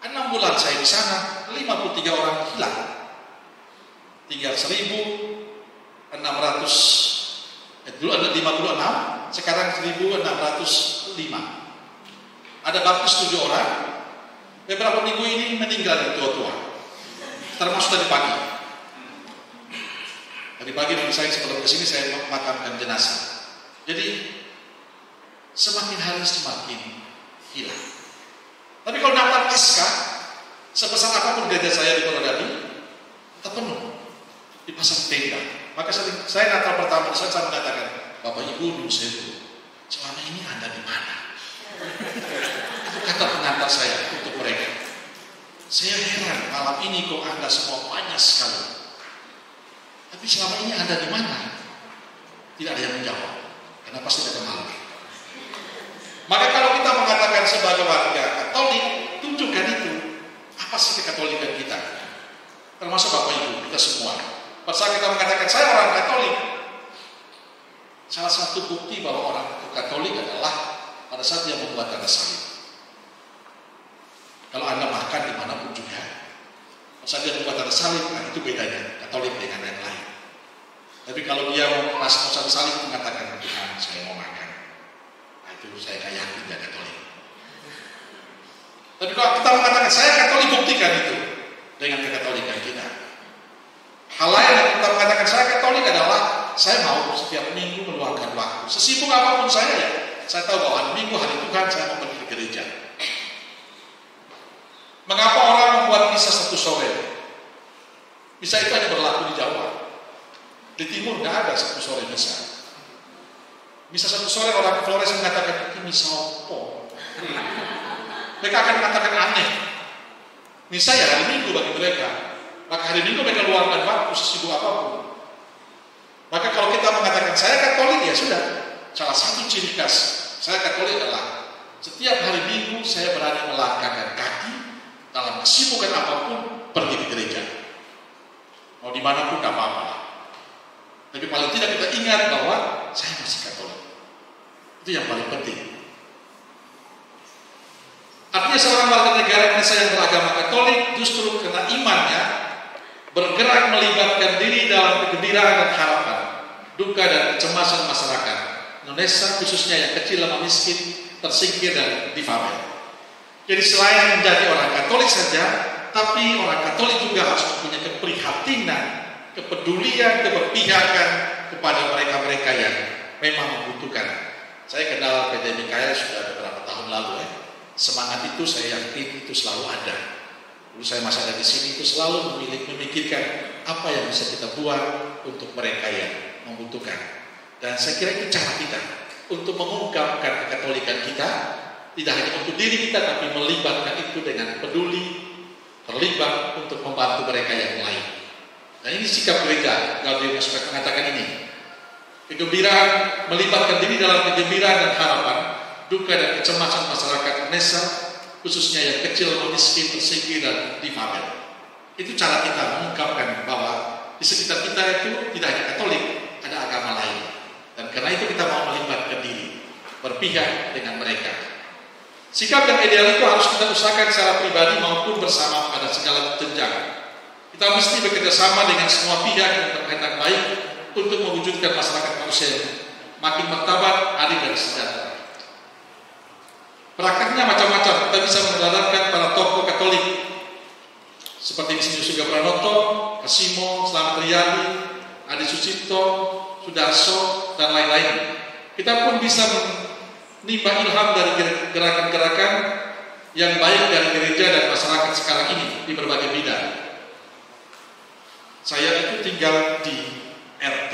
6 bulan saya di sana, 53 orang hilang. Tinggal 1600, dulu ada 56, sekarang 1605. Ada baptis 7 orang, beberapa minggu ini meninggal yang tua-tua, termasuk dari pagi. Dari pagi saya sebelum kesini saya memakamkan jenazah. Jadi semakin hari semakin hilang. Tapi kalau Natal Paskah, sebesar apapun gereja saya di Purwodadi, tetap penuh, dipasang tenda. Maka saya Natal pertama saya mengatakan, Bapak Ibu dulu saya dulu, selama ini Anda di mana? Itu kata pengantar saya untuk mereka. Saya heran malam ini kok Anda semua banyak sekali. Tapi selama ini Anda di mana? Tidak ada yang menjawab, karena pasti ada malu. Maka kalau kita mengatakan sebagai warga Katolik, tunjukkan itu. Apa sih kekatolikan kita? Termasuk Bapak Ibu, kita semua. Pada saat kita mengatakan saya orang Katolik, salah satu bukti bahwa orang itu Katolik adalah pada saat dia membuat tanda salib. Kalau Anda makan dimanapun juga, pada saat dia membuat tanda salib, nah itu bedanya Katolik dengan yang lain. Tapi kalau dia mau masuk tanda salib, mengatakan Tuhan saya mau makan, nah itu saya kayak yakin dia Katolik. Tapi kalau kita mengatakan saya Katolik, buktikan itu dengan kekatolikan kita. Hal lain yang kita mengatakan saya Katolik adalah saya mau setiap minggu meluangkan waktu. Sesibuk apapun saya ya, saya tahu bahwa hari Minggu, hari Tuhan saya mau pergi ke gereja. Mengapa orang membuat misa 1 sore? Misa itu hanya berlaku di Jawa. Di Timur nggak ada 1 sore misa. Misa 1 sore orang Flores mengatakan itu misa apa? Mereka akan mengatakan aneh. Misa ya hari Minggu bagi mereka. Maka hari Minggu mereka luangkan waktu sesibuk apapun. Maka kalau kita mengatakan saya Katolik, ya sudah. Salah satu ciri khas saya Katolik adalah setiap hari Minggu saya berani melangkahkan kaki dalam kesibukan apapun pergi ke gereja. Mau dimanapun gak apa-apa. Tapi paling tidak kita ingat bahwa saya masih Katolik. Itu yang paling penting. Artinya seorang warga negara Indonesia yang beragama Katolik justru karena imannya bergerak melibatkan diri dalam kegembiraan dan harapan, duka dan kecemasan masyarakat Indonesia, khususnya yang kecil, lemah, miskin, tersingkir dan difabel. Jadi selain menjadi orang Katolik saja, tapi orang Katolik juga harus mempunyai keprihatinan, kepedulian, keberpihakan kepada mereka-mereka yang memang membutuhkan. Saya kenal PD Mikael sudah beberapa tahun lalu ya. Semangat itu saya yakin itu selalu ada. Dulu saya masih ada di sini itu selalu memikirkan apa yang bisa kita buat untuk mereka yang membutuhkan. Dan saya kira itu cara kita untuk mengungkapkan kekatolikan kita, tidak hanya untuk diri kita tapi melibatkan itu dengan peduli, terlibat untuk membantu mereka yang lain. Dan ini sikap gereja. Gabriel Mosbeth mengatakan ini. Kegembiraan, melibatkan diri dalam kegembiraan dan harapan, duka dan kecemasan masyarakat Indonesia, khususnya yang kecil, miskin, tersingkir dan difabel. Itu cara kita mengungkapkan bahwa di sekitar kita itu tidak hanya Katolik, ada agama lain. Dan karena itu kita mau melibatkan diri, berpihak dengan mereka. Sikap yang ideal itu harus kita usahakan secara pribadi maupun bersama pada segala jenjang. Kita mesti bekerja sama dengan semua pihak yang berkaitan baik untuk mewujudkan masyarakat manusia yang makin martabat, adil dan sejahtera. Prakteknya macam-macam. Kita bisa mendadarkan para tokoh Katolik seperti Insinyur Sugeng Pranoto, Kasimo, Slamet Riyadi, Adi Sucipto, Sudarso dan lain-lain. Kita pun bisa menimba ilham dari gerakan-gerakan yang baik dari gereja dan masyarakat sekarang ini di berbagai bidang. Saya itu tinggal di RT.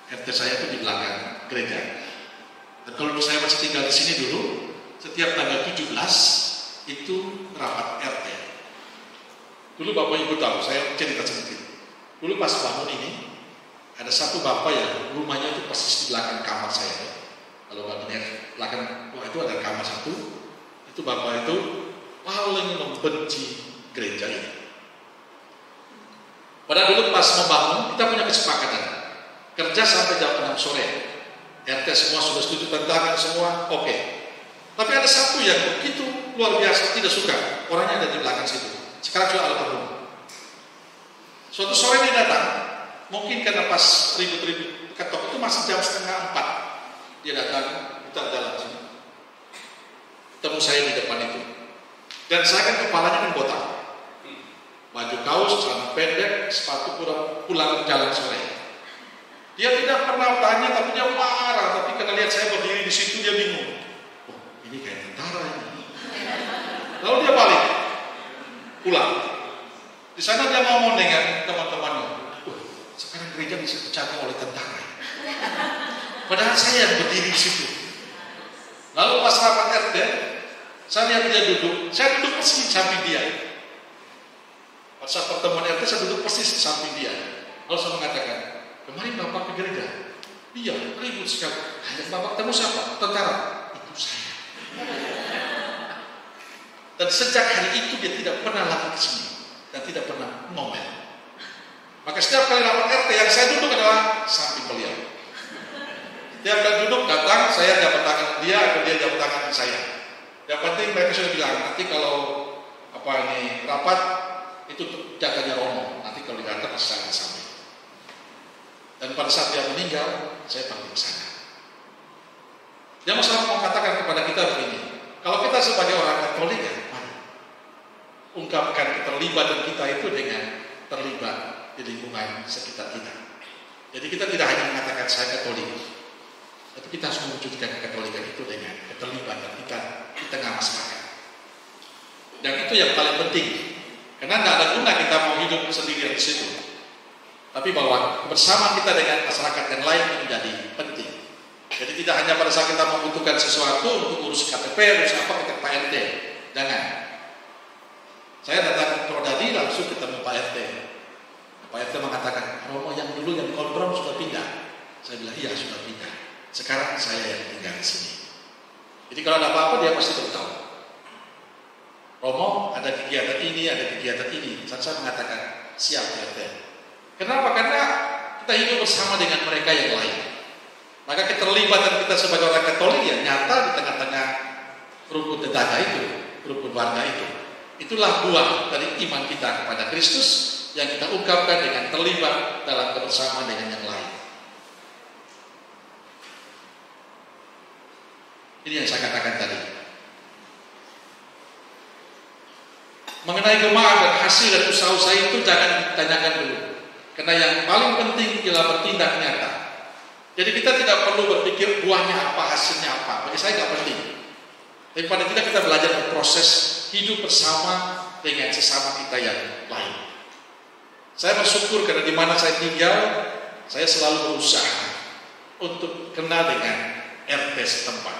RT saya itu di belakang gereja. Dan kalau saya masih tinggal di sini dulu, setiap tanggal 17 itu rapat RT. Dulu Bapak Ibu tahu, saya cerita sedikit. Dulu pas bangun ini, ada satu bapak yang rumahnya itu persis di belakang kamar saya. Kalau bangun belakang, itu ada kamar satu. Itu bapak itu paling membenci gereja ini. Padahal dulu pas membangun, kita punya kesepakatan. Kerja sampai jam 6 sore. RT semua sudah setuju, tantangan semua, oke. Tapi ada satu yang begitu luar biasa tidak suka. Orangnya ada di belakang situ. Sekarang sudah almarhum. Suatu sore dia datang, mungkin karena pas ribut-ribut ketok itu masih jam 3:30. Dia datang, kita jalan sini. Temu saya di depan itu. Dan saya kan kepalanya kan botak. Baju kaos, celana pendek, sepatu pulang jalan sore. Dia tidak pernah tanya, tapi dia marah. Tapi karena lihat saya berdiri di situ, dia bingung. Oh, ini kayak tentara ini. Lalu dia balik, pulang. Di sana dia ngomong dengan teman-temannya. Sekarang gereja bisa dijaga oleh tentara. Padahal saya yang berdiri di situ. Lalu pas rapat RT, saya lihat dia duduk. Saya duduk persis di samping dia. Pada saat pertemuan RT, saya duduk persis di samping dia. Lalu saya mengatakan, kemarin Bapak ke gereja? Iya, ribut sekali. Bapak temu siapa? Tentara. Itu saya. Dan sejak hari itu dia tidak pernah lagi ke sini dan tidak pernah ngomel. Maka setiap kali rapat RT yang saya duduk adalah samping beliau. Setiap kali duduk datang, saya jabat tangan dia atau dia jabat tangan saya. Yang penting mereka sudah bilang nanti kalau rapat itu jaganya Romo. Nanti kalau diantar pasti saya sampai. Dan pada saat dia meninggal, saya panggil ke sana. Dia mau mengatakan kepada kita begini, kalau kita sebagai orang Katolik, mari ungkapkan keterlibatan kita itu dengan terlibat di lingkungan sekitar kita. Jadi kita tidak hanya mengatakan saya Katolik, tapi kita harus mewujudkan Katolikan itu dengan keterlibatan kita di tengah masyarakat. Dan itu yang paling penting, karena tidak ada guna kita mau hidup sendirian di situ. Tapi bahwa kebersamaan kita dengan masyarakat yang lain menjadi penting. Jadi tidak hanya pada saat kita membutuhkan sesuatu untuk urus KTP, urus apa kita Pak RT. Jangan. Saya datang ke Prodadi langsung ketemu Pak RT. Pak RT mengatakan, Romo yang dulu yang kontrol sudah pindah. Saya bilang, iya sudah pindah. Sekarang saya yang tinggal di sini. Jadi kalau ada apa-apa dia pasti beritahu. Romo ada kegiatan ini, ada kegiatan ini. Saya mengatakan, siap RT. Kenapa? Karena kita hidup bersama dengan mereka yang lain. Maka keterlibatan kita sebagai orang Katolik ya nyata di tengah-tengah rukun tetangga itu, rukun warga itu. Itulah buah dari iman kita kepada Kristus yang kita ungkapkan dengan terlibat dalam kebersamaan dengan yang lain. Ini yang saya katakan tadi. Mengenai jemaat dan hasil dari usaha-usaha itu jangan ditanyakan dulu. Karena yang paling penting ialah bertindak nyata. Jadi kita tidak perlu berpikir buahnya apa, hasilnya apa. Bagi saya tidak penting. Tapi pada tidak kita belajar berproses hidup bersama dengan sesama kita yang lain. Saya bersyukur karena di mana saya tinggal, saya selalu berusaha untuk kenal dengan RT setempat,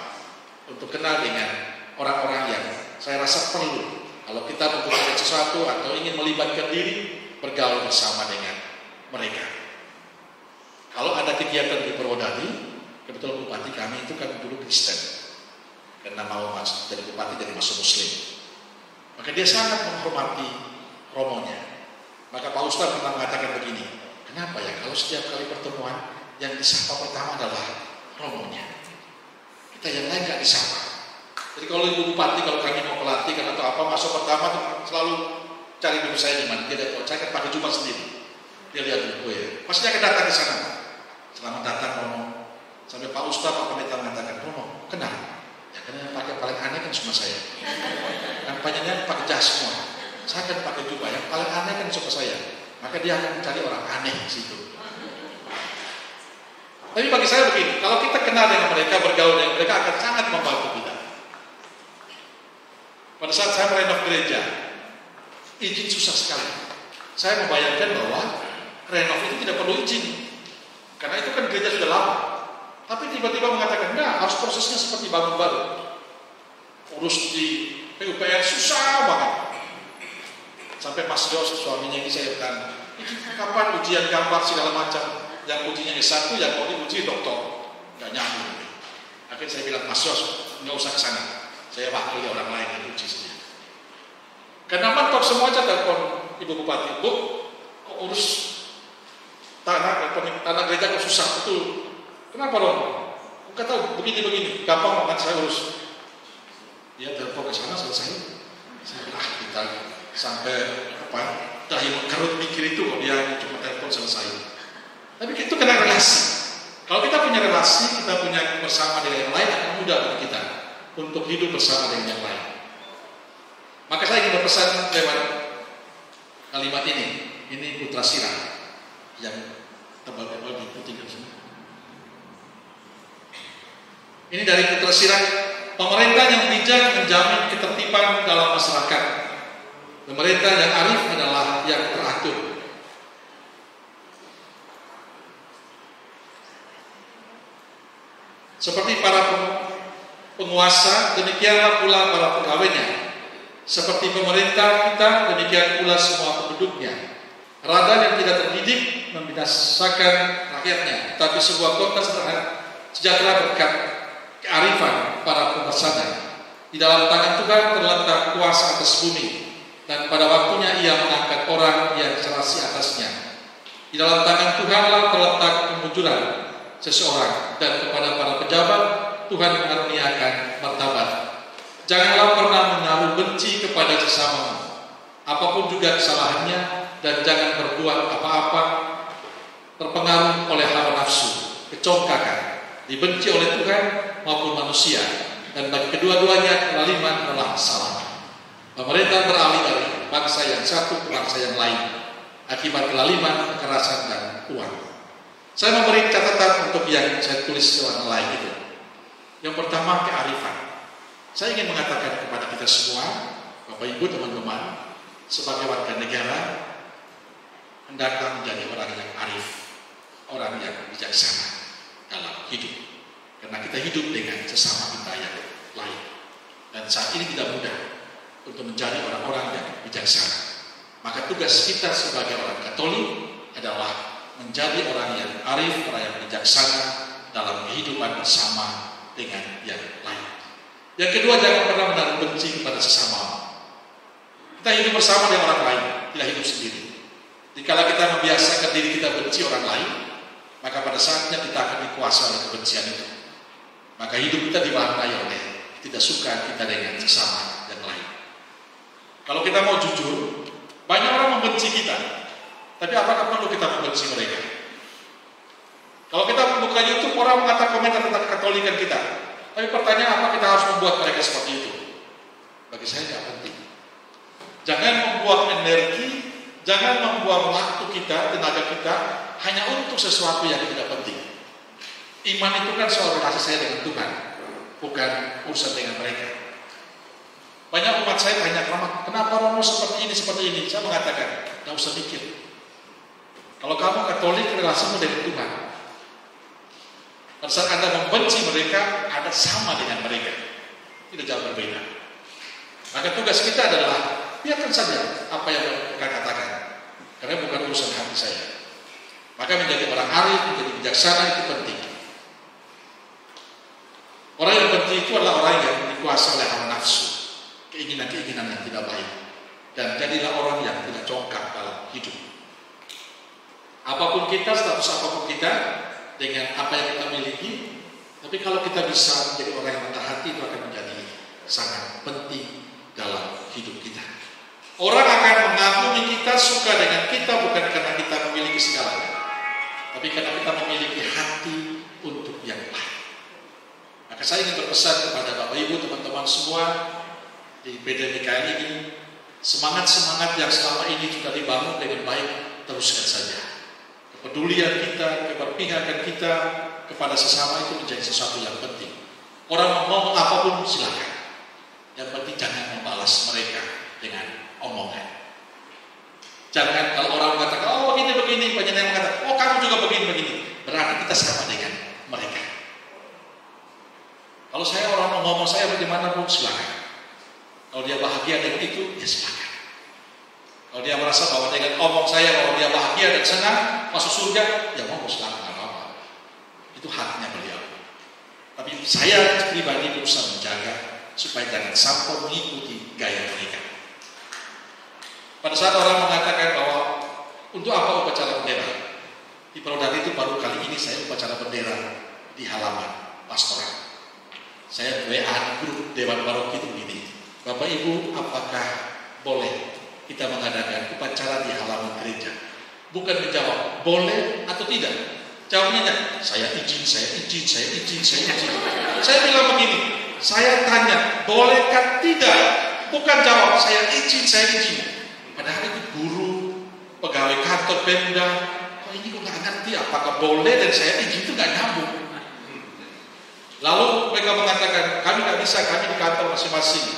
untuk kenal dengan orang-orang yang saya rasa perlu. Kalau kita membutuhkan sesuatu atau ingin melibatkan diri, bergaul bersama dengan mereka. Kalau ada kegiatan di Purwodadi, kebetulan bupati kami itu kan dulu Kristen, karena mau masuk jadi bupati jadi masuk Muslim. Maka dia sangat menghormati romonya. Maka Pak Ustadz pernah mengatakan begini, kenapa ya kalau setiap kali pertemuan yang disapa pertama adalah romonya, kita yang lain nggak disapa. Jadi kalau ibu bupati, kalau kami mau pelantikan atau apa, masuk pertama tuh selalu cari dulu saya di mana. Dia lihat, saya kan pakai jubah sendiri. Dia lihat dulu gue, pasti akan datang ke sana. Selamat datang Romo. Sampai Pak Ustadz, Pak Pendeta mengatakan, Romo, kenal? Ya karena yang pakai paling aneh kan cuma saya. Kampanyenya pakai jas semua. Saya kan pakai jubah, yang paling aneh kan cuma saya. Maka dia akan mencari orang aneh di situ. Tapi bagi saya begini, kalau kita kenal dengan mereka, bergaul dengan mereka akan sangat membantu kita. Pada saat saya merenov gereja, izin susah sekali. Saya membayangkan bahwa renov itu tidak perlu izin. Karena itu kan gereja sudah lama. Tapi tiba-tiba mengatakan, nah harus prosesnya seperti bangun baru. Urus di PUPR susah banget. Sampai Mas Yos, suaminya ini saya bilang, kapan ujian gambar segala macam. Yang ujinya S1, yang mau diuji doktor. Gak nyambung. Akhirnya saya bilang, Mas Yos, nggak usah ke sana. Saya wakili orang lain yang uji sendiri. Karena mentok semua aja telepon Ibu Bupati, Bu, kok urus tanah tanah gereja kok susah betul. Kenapa dong? Enggak tahu begini, gampang banget saya urus. Dia telepon ke sana selesai. Saya kita sampai dahi kerut mikir itu kok dia cuma telepon selesai. Tapi itu kena relasi. Kalau kita punya relasi, kita punya bersama dengan yang lain, akan mudah bagi kita untuk hidup bersama dengan yang lain. Maka saya ingin berpesan lewat kalimat ini. Ini Putra Sirah yang tebal-tebal diputihkan semua. Ini dari Putra Sirah. Pemerintah yang bijak menjamin ketertiban dalam masyarakat. Pemerintah yang arif adalah yang teratur. Seperti para penguasa, demikianlah pula para pegawainya. Seperti pemerintah kita, demikian pula semua penduduknya. Raja yang tidak terdidik membinasakan rakyatnya, tetapi sebuah kota sejahtera berkat kearifan para penguasanya. Di dalam tangan Tuhan terletak kuasa atas bumi, dan pada waktunya ia mengangkat orang yang serasi atasnya. Di dalam tangan Tuhanlah terletak kemunculan seseorang, dan kepada para pejabat Tuhan mengaruniakan martabat. Janganlah pernah menaruh benci kepada sesamamu, apapun juga kesalahannya, dan jangan berbuat apa-apa terpengaruh oleh hawa nafsu, kecongkakan, dibenci oleh Tuhan maupun manusia, dan bagi kedua-duanya kelaliman adalah salah. Pemerintah beralih dari bangsa yang satu ke bangsa yang lain akibat kelaliman, kekerasan, dan uang. Saya memberi catatan untuk yang saya tulis lewat lain itu. Yang pertama, kearifan. Saya ingin mengatakan kepada kita semua, Bapak Ibu, teman-teman, sebagai warga negara, hendaklah menjadi orang yang arif, orang yang bijaksana dalam hidup. Karena kita hidup dengan sesama kita yang lain. Dan saat ini tidak mudah untuk menjadi orang-orang yang bijaksana. Maka tugas kita sebagai orang Katolik adalah menjadi orang yang arif, orang yang bijaksana dalam kehidupan bersama dengan yang lain. Yang kedua, jangan pernah menaruh benci kepada sesama. Kita hidup bersama dengan orang lain, tidak hidup sendiri. Dikala kita membiasakan diri kita benci orang lain, maka pada saatnya kita akan dikuasai oleh kebencian itu. Maka hidup kita diwarnai oleh tidak suka kita dengan sesama yang lain. Kalau kita mau jujur, banyak orang membenci kita, tapi apakah perlu kita membenci mereka? Kalau kita membuka YouTube, orang mengatakan komentar tentang ketolikan kita, tapi pertanyaan, apa kita harus membuat mereka seperti itu? Bagi saya tidak penting. Jangan membuat energi, jangan membuang waktu kita, tenaga kita hanya untuk sesuatu yang tidak penting. Iman itu kan soal relasi saya dengan Tuhan, bukan urusan dengan mereka. Banyak umat saya tanya, kenapa Romo seperti ini? Saya mengatakan, tidak usah mikir. Kalau kamu Katolik, relasimu dengan Tuhan. Pada saat Anda membenci mereka, Anda sama dengan mereka. Tidak jauh berbeda. Maka tugas kita adalah, biarkan saja apa yang mereka katakan. Karena bukan urusan hati saya. Maka menjadi orang arif, menjadi bijaksana itu penting. Orang yang benci itu adalah orang yang dikuasai oleh hawa nafsu, keinginan-keinginan yang tidak baik. Dan jadilah orang yang tidak congkak dalam hidup. Apapun kita, status apapun kita, dengan apa yang kita miliki, tapi kalau kita bisa menjadi orang yang rendah hati, itu akan menjadi sangat penting dalam hidup kita. Orang akan mengagumi kita, suka dengan kita, bukan karena kita memiliki segalanya, tapi karena kita memiliki hati untuk yang lain. Maka saya ingin berpesan kepada Bapak Ibu, teman-teman semua di PD Mikael ini, semangat-semangat yang selama ini sudah dibangun dengan baik, teruskan saja. Kepedulian kita, keberpihakan kita kepada sesama itu menjadi sesuatu yang penting. Orang ngomong apapun silakan. Yang penting jangan membalas mereka dengan omongan. Jangan kalau orang mengatakan, oh begini, banyak yang mengatakan, oh kamu juga begini. Berarti kita sama dengan mereka. Kalau saya orang ngomong saya bagaimana pun silakan. Kalau dia bahagia dengan itu, ya silakan. Kalau dia merasa bahwa dengan omong saya bahwa dia bahagia dan senang masuk surga, ya mau silakan apa-apa. Itu haknya beliau. Tapi saya pribadi berusaha menjaga supaya jangan sampai mengikuti gaya mereka. Pada saat orang mengatakan bahwa untuk apa upacara bendera? Di Prodari itu baru kali ini saya upacara bendera di halaman pastoral. Saya WA grup Dewan Paroki itu begini, Bapak Ibu, apakah boleh kita mengadakan upacara di halaman gereja? Bukan menjawab boleh atau tidak. Jawabnya saya izin. Saya bilang begini, saya tanya bolehkah tidak? Bukan jawab saya izin. Padahal itu guru, pegawai kantor Pemda, ini kok nggak ngerti apakah boleh dan saya izin itu nggak nyambung. Lalu mereka mengatakan kami nggak bisa, kami di kantor masing-masing.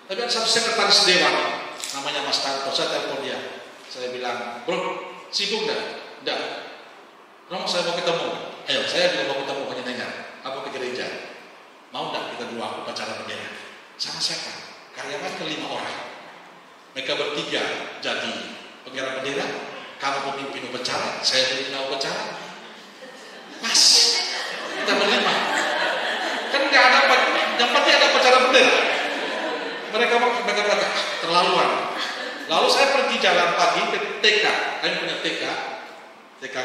Tapi ada satu sekretaris dewan namanya Mas Tanto, saya telepon dia. Saya bilang, bro, sibuk nggak? Nggak. Romo, saya mau ketemu. Ayo, saya juga mau ketemu penyenengan. Apa ke gereja? Mau nggak kita dua upacara bendera? Sama siapa? Karyawan ke 5 orang. Mereka bertiga jadi pengira bendera. Kamu pemimpin upacara, saya pemimpin upacara. Pas, kita berlima. Kan nggak ada, yang penting ada upacara bendera. Mereka berkata, terlaluan. Lalu saya pergi jalan pagi ke TK. Kami punya TK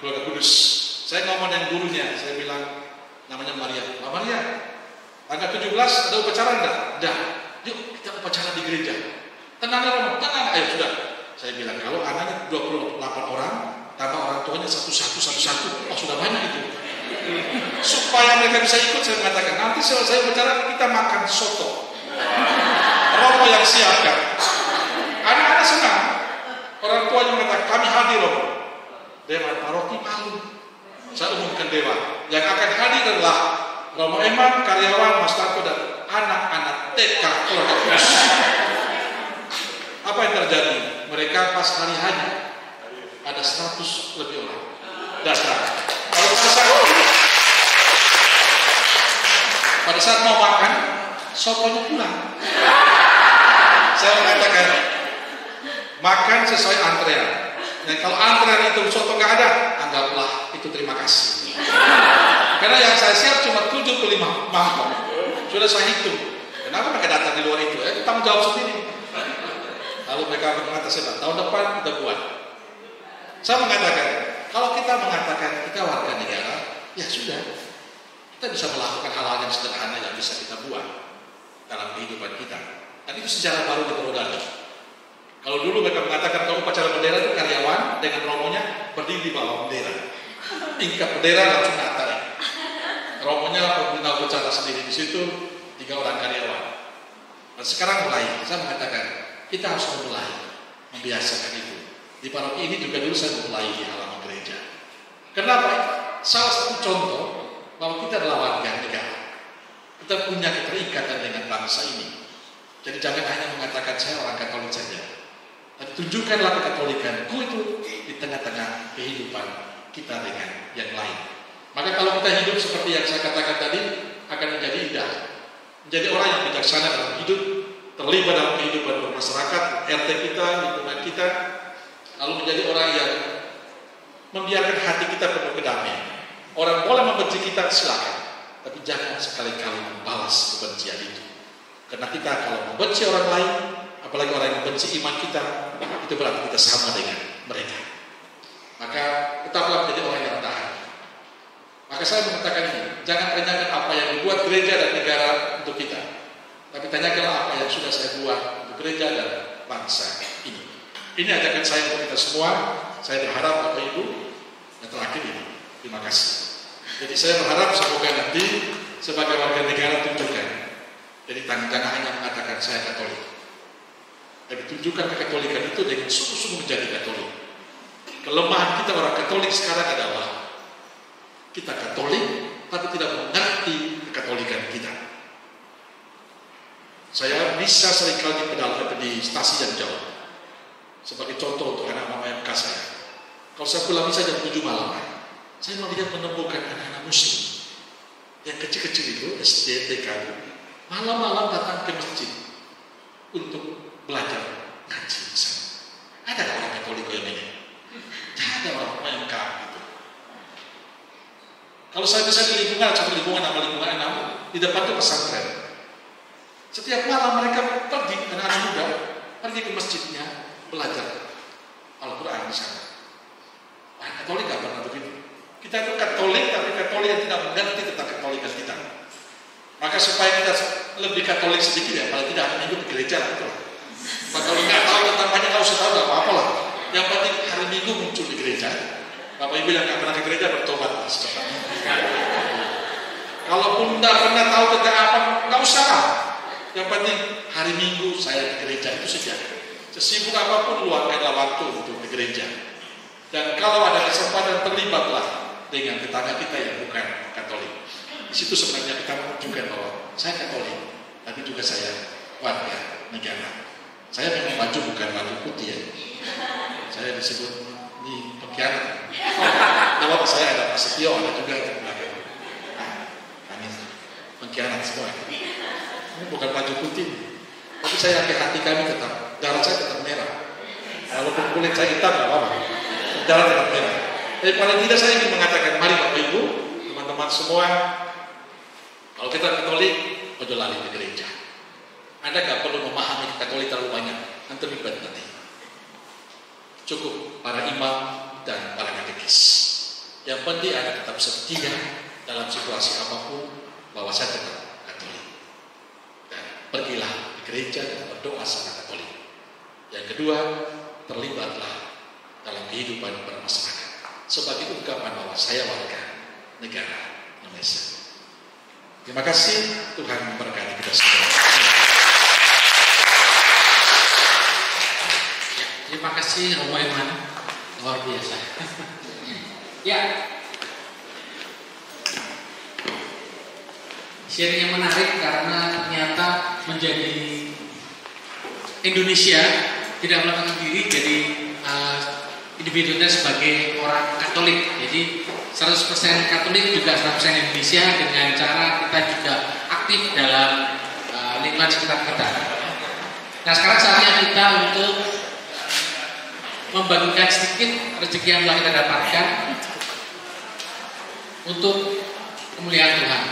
Keluarga Kudus. Saya ngomong dengan gurunya, saya bilang, namanya Maria. Pak Maria, tanggal 17 ada upacara enggak? Enggak. Yuk kita upacara di gereja. Tenang, ayo sudah. Saya bilang, kalau anaknya 28 orang, tambah orang tuanya satu-satu. Oh sudah banyak itu. Supaya mereka bisa ikut, saya mengatakan, nanti selesai upacara kita makan soto. Romo yang siapkan. Anak-anak senang. Orang tuanya mengatakan, kami hadir Romo. Dewan Paroki malu. Saya umumkan dewan. Yang akan hadir adalah Romo Eman, karyawan, Mas Tanto, dan anak-anak TK Keluarga Kudus. Apa yang terjadi? Mereka pas hari hanya ada 100 lebih orang datang. Kalau pada saat mau makan, sotonya pulang. Saya mengatakan, makan sesuai antrean. Dan kalau antrean itu soto nggak ada, anggaplah itu terima kasih. Karena yang saya siap cuma 75 mangkok. Sudah saya hitung. Kenapa mereka datang di luar itu? Kita tanggung jawab sendiri. Lalu mereka mengatakan, tahun depan kita buat. Saya mengatakan, kalau kita mengatakan kita warga negara, ya sudah. Kita bisa melakukan hal-hal yang sederhana yang bisa kita buat dalam kehidupan kita. Dan itu sejarah baru di Prodari. Kalau dulu mereka mengatakan kalau upacara bendera itu karyawan dengan romonya berdiri di bawah bendera, tingkat bendera langsung natar. Romonya membina upacara sendiri di situ, 3 orang karyawan. Dan sekarang mulai, saya mengatakan kita harus mulai membiasakan itu. Di paroki ini juga dulu saya mulai di halaman gereja. Kenapa? Salah satu contoh bahwa kita adalah warga negara. Kita punya keterikatan dengan bangsa ini. Jadi jangan hanya mengatakan saya orang Katolik saja. Tapi tunjukkanlah kekatolikanku itu di tengah-tengah kehidupan kita dengan yang lain. Maka kalau kita hidup seperti yang saya katakan tadi, akan menjadi indah. Menjadi orang yang bijaksana dalam hidup, terlibat dalam kehidupan bermasyarakat, RT kita, lingkungan kita, lalu menjadi orang yang membiarkan hati kita penuh kedamaian. Orang boleh membenci kita, silakan, tapi jangan sekali-kali membalas kebencian itu. Karena kita kalau membenci orang lain, apalagi orang yang membenci iman kita, itu berarti kita sama dengan mereka. Maka tetaplah menjadi orang yang tahan. Maka saya mengatakan ini, jangan tanyakan apa yang dibuat gereja dan negara untuk kita, tapi tanyakanlah apa yang sudah saya buat untuk gereja dan bangsa ini. Ini ajakan saya untuk kita semua. Saya berharap Bapak Ibu, yang terakhir ini, terima kasih. Jadi saya berharap semoga nanti sebagai warga negara tunjukkan. Jadi jangan hanya mengatakan saya Katolik, tapi tunjukkan kekatolikan itu dengan sungguh-sungguh menjadi Katolik. Kelemahan kita orang Katolik sekarang adalah kita Katolik, tapi tidak mengerti kekatolikan kita. Saya bisa seringkali di stasi yang jauh. Sebagai contoh untuk anak mama MK saya. Kalau saya pulang bisa jam 7 malam, saya melihat menemukan anak-anak muslim yang kecil-kecil itu, SD, TK, malam-malam datang ke masjid untuk belajar ngaji di sana. Ada orang Katolik yang ini? Tidak ada orang MK gitu. Kalau saya bisa di lingkungan, satu lingkungan nama lingkungan 6, di depan itu pesantren. Setiap malam mereka pergi, anak-anak muda pergi ke masjidnya belajar Al-Quran di sana. Orang Katolik Kita itu Katolik, tapi Katolik yang tidak mengganti tentang Katolikan kita. Maka supaya kita lebih Katolik sedikit ya, paling tidak hari Minggu ke gereja lah itu. Kalau nggak tahu tentang banyak, nggak usah tahu, nggak apa-apa lah. Yang penting hari Minggu muncul di gereja. Bapak Ibu yang nggak pernah ke gereja bertobat lah secepatnya. Kalaupun nggak pernah tahu tentang apa, nggak usah lah. Yang penting hari Minggu saya ke gereja itu saja. Sesibuk apapun luangkanlah waktu untuk ke gereja. Dan kalau ada kesempatan terlibatlah dengan tetangga kita yang bukan Katolik. Di situ sebenarnya kita menunjukkan bahwa saya Katolik, tapi juga saya warga negara. Saya memang baju bukan baju putih ya. Saya disebut ini pengkhianat. Lewat saya ada Pak Setio, ada juga di belakang. Kami pengkhianat semua. Ini bukan baju putih, tapi saya yakin hati kami tetap, darah saya tetap merah. Walaupun kulit saya hitam, nggak apa-apa, darah tetap merah. Tapi paling tidak saya ingin mengatakan, mari Bapak Ibu, teman-teman semua, kalau kita Katolik, ojo lali ke gereja. Anda nggak perlu memahami Katolik terlalu banyak, nanti ribet nanti. Cukup para imam dan para katekis. Yang penting Anda tetap setia dalam situasi apapun, bahwa saya tetap Katolik. Dan pergilah ke gereja dan berdoa secara Katolik. Yang kedua, terlibatlah dalam kehidupan bermasyarakat sebagai ungkapan bahwa saya warga negara Indonesia. Terima kasih, Tuhan memberkati kita semua. Ya, terima kasih Romo Iman, luar biasa. Ya, sharing yang menarik karena ternyata menjadi Indonesia tidak melakukan diri jadi individunya sebagai orang Katolik. Jadi 100% Katolik juga 100% Indonesia dengan cara kita juga aktif dalam lingkungan sekitar kita. Nah sekarang saatnya kita untuk membagikan sedikit rezeki yang telah kita dapatkan untuk kemuliaan Tuhan.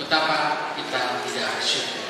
Betapa kita tidak bersyukur.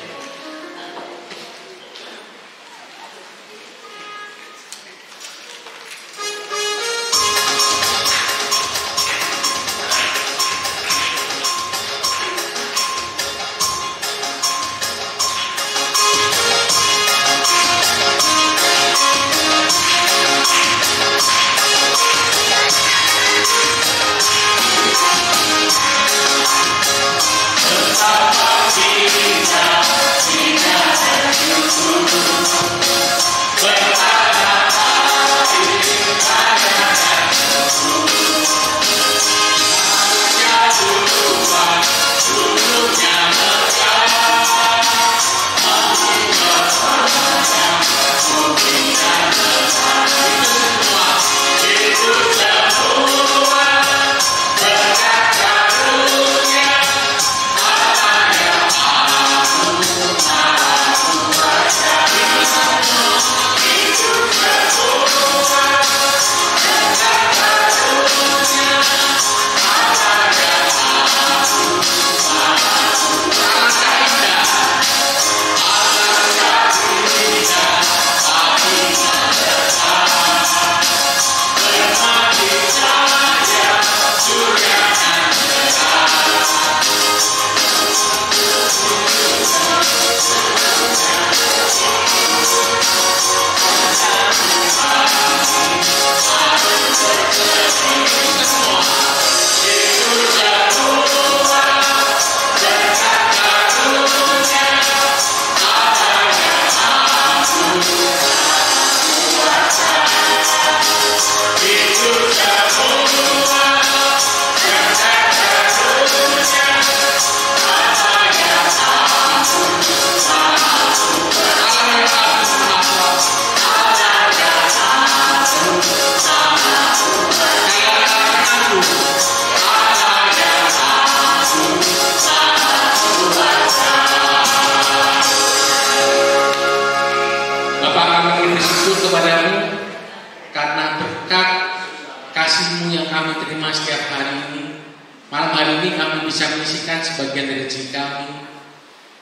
Sebagian dari rezeki kami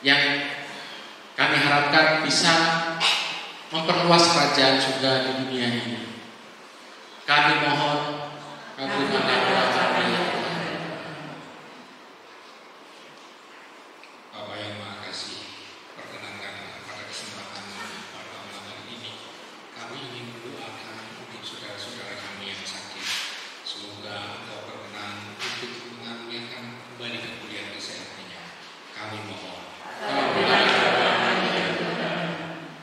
yang kami harapkan bisa memperluas kerajaan surga di dunia ini. Kami mohon kabulkanlah doa kami. Bapak yang Maha Kasih, perkenankan pada kesempatan pada malam ini kami ingin mendoakan untuk saudara-saudara kami yang sakit. Semoga Engkau berkenan untuk mengaruniakan kembali kemuliaan kesehatannya. Kami mohon.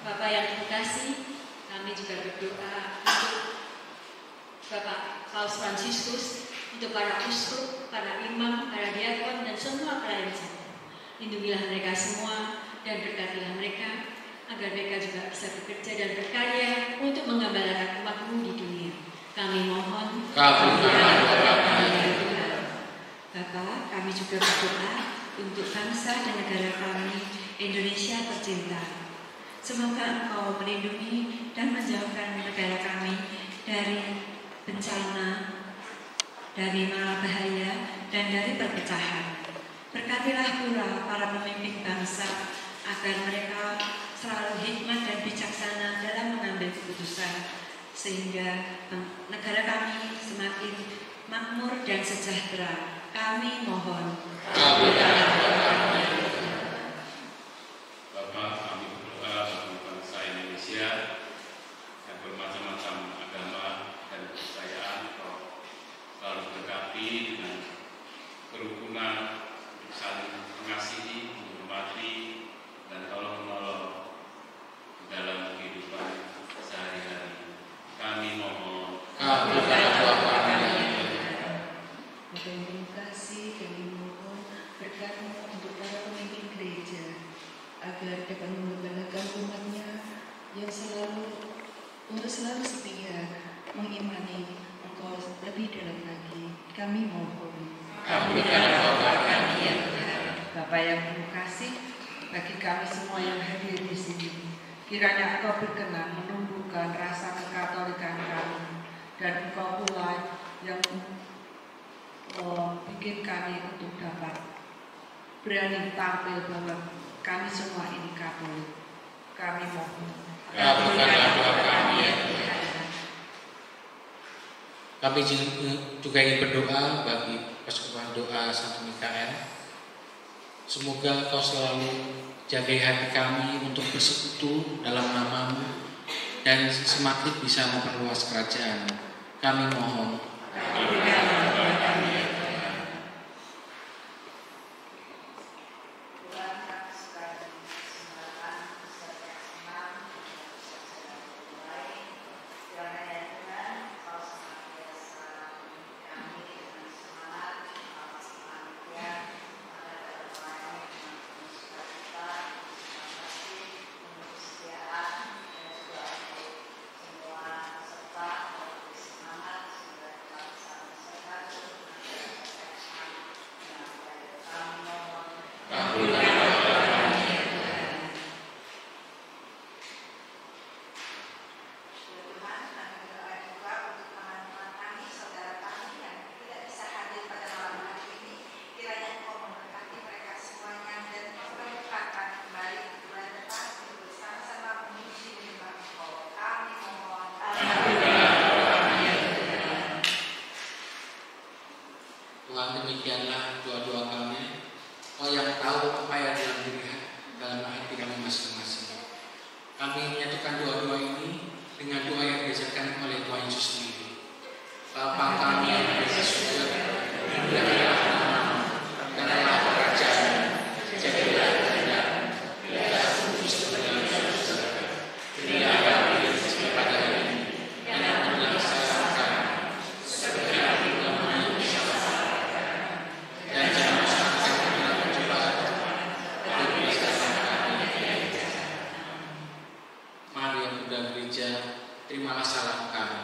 Bapak yang terkasih, kami juga berdoa untuk Bapak Paus Fransiskus, untuk para uskup, para imam, para diakon, dan semua pelayan jemaat. Lindungilah mereka semua dan berkatilah mereka agar mereka juga bisa bekerja dan berkarya untuk mengembalakan umat-Mu di dunia. Kami mohon Kabulkanlah doa kami. Bapak, kami juga berdoa untuk bangsa dan negara kami, Indonesia tercinta. Semoga Engkau melindungi dan menjauhkan negara kami dari bencana, dari malapetaka, dan dari perpecahan. Berkatilah pula para pemimpin bangsa agar mereka selalu hikmat dan bijaksana dalam mengambil keputusan, sehingga negara kami semakin makmur dan sejahtera. Kami mohon. Kabulkanlah doa kami. Bapak, kami berdoa bagi bangsa Indonesia yang bermacam-macam agama dan kepercayaan, Kau selalu berkati dengan kerukunan, saling mengasihi, menghormati, dan tolong-menolong dalam kehidupan sehari-hari. Kami mohon. Kabulkanlah doa kami. Bapak yang terima kasih, kami mohon berkat-Mu untuk para pemimpin gereja agar dapat mengembalakan umatnya yang untuk selalu setia mengimani Engkau lebih dalam lagi. Kami mohon. Kabulkanlah doa kami. Bapak yang penuh kasih, bagi kami semua yang hadir di sini, kiranya Engkau berkenan menumbuhkan rasa kekatolikan kami, dan Engkau pula yang bikin kami untuk dapat berani tampil bahwa kami semua ini Katolik. Kami mohon. Kabulkanlah doa kami. Kami juga ingin berdoa bagi persekutuan doa Santo Mikael. Semoga Kau selalu jagai hati kami untuk bersekutu dalam nama-Mu dan semakin bisa memperluas kerajaan. Kami mohon. Tuhan, demikianlah doa-doa kami. Kau yang tahu apa yang dalam hati kami masing-masing. Kami menyatukan doa-doa ini dengan doa yang diajarkan oleh Tuhan Yesus sendiri. Bapa kami yang ada di surga, dimuliakanlah namamu, datanglah kerajaan, jadilah kehendakmu, biarlah bumi seperti dalam surga. Berilah kami rezeki pada hari ini, dan ampunilah kesalahan kami, seperti kami mengampuni kesalahan kami. Dan jangan masukkan kami dalam pencobaan, tapi bebaskanlah kami dari jahat. Mari yang Bunda Gereja, terimalah salam kami.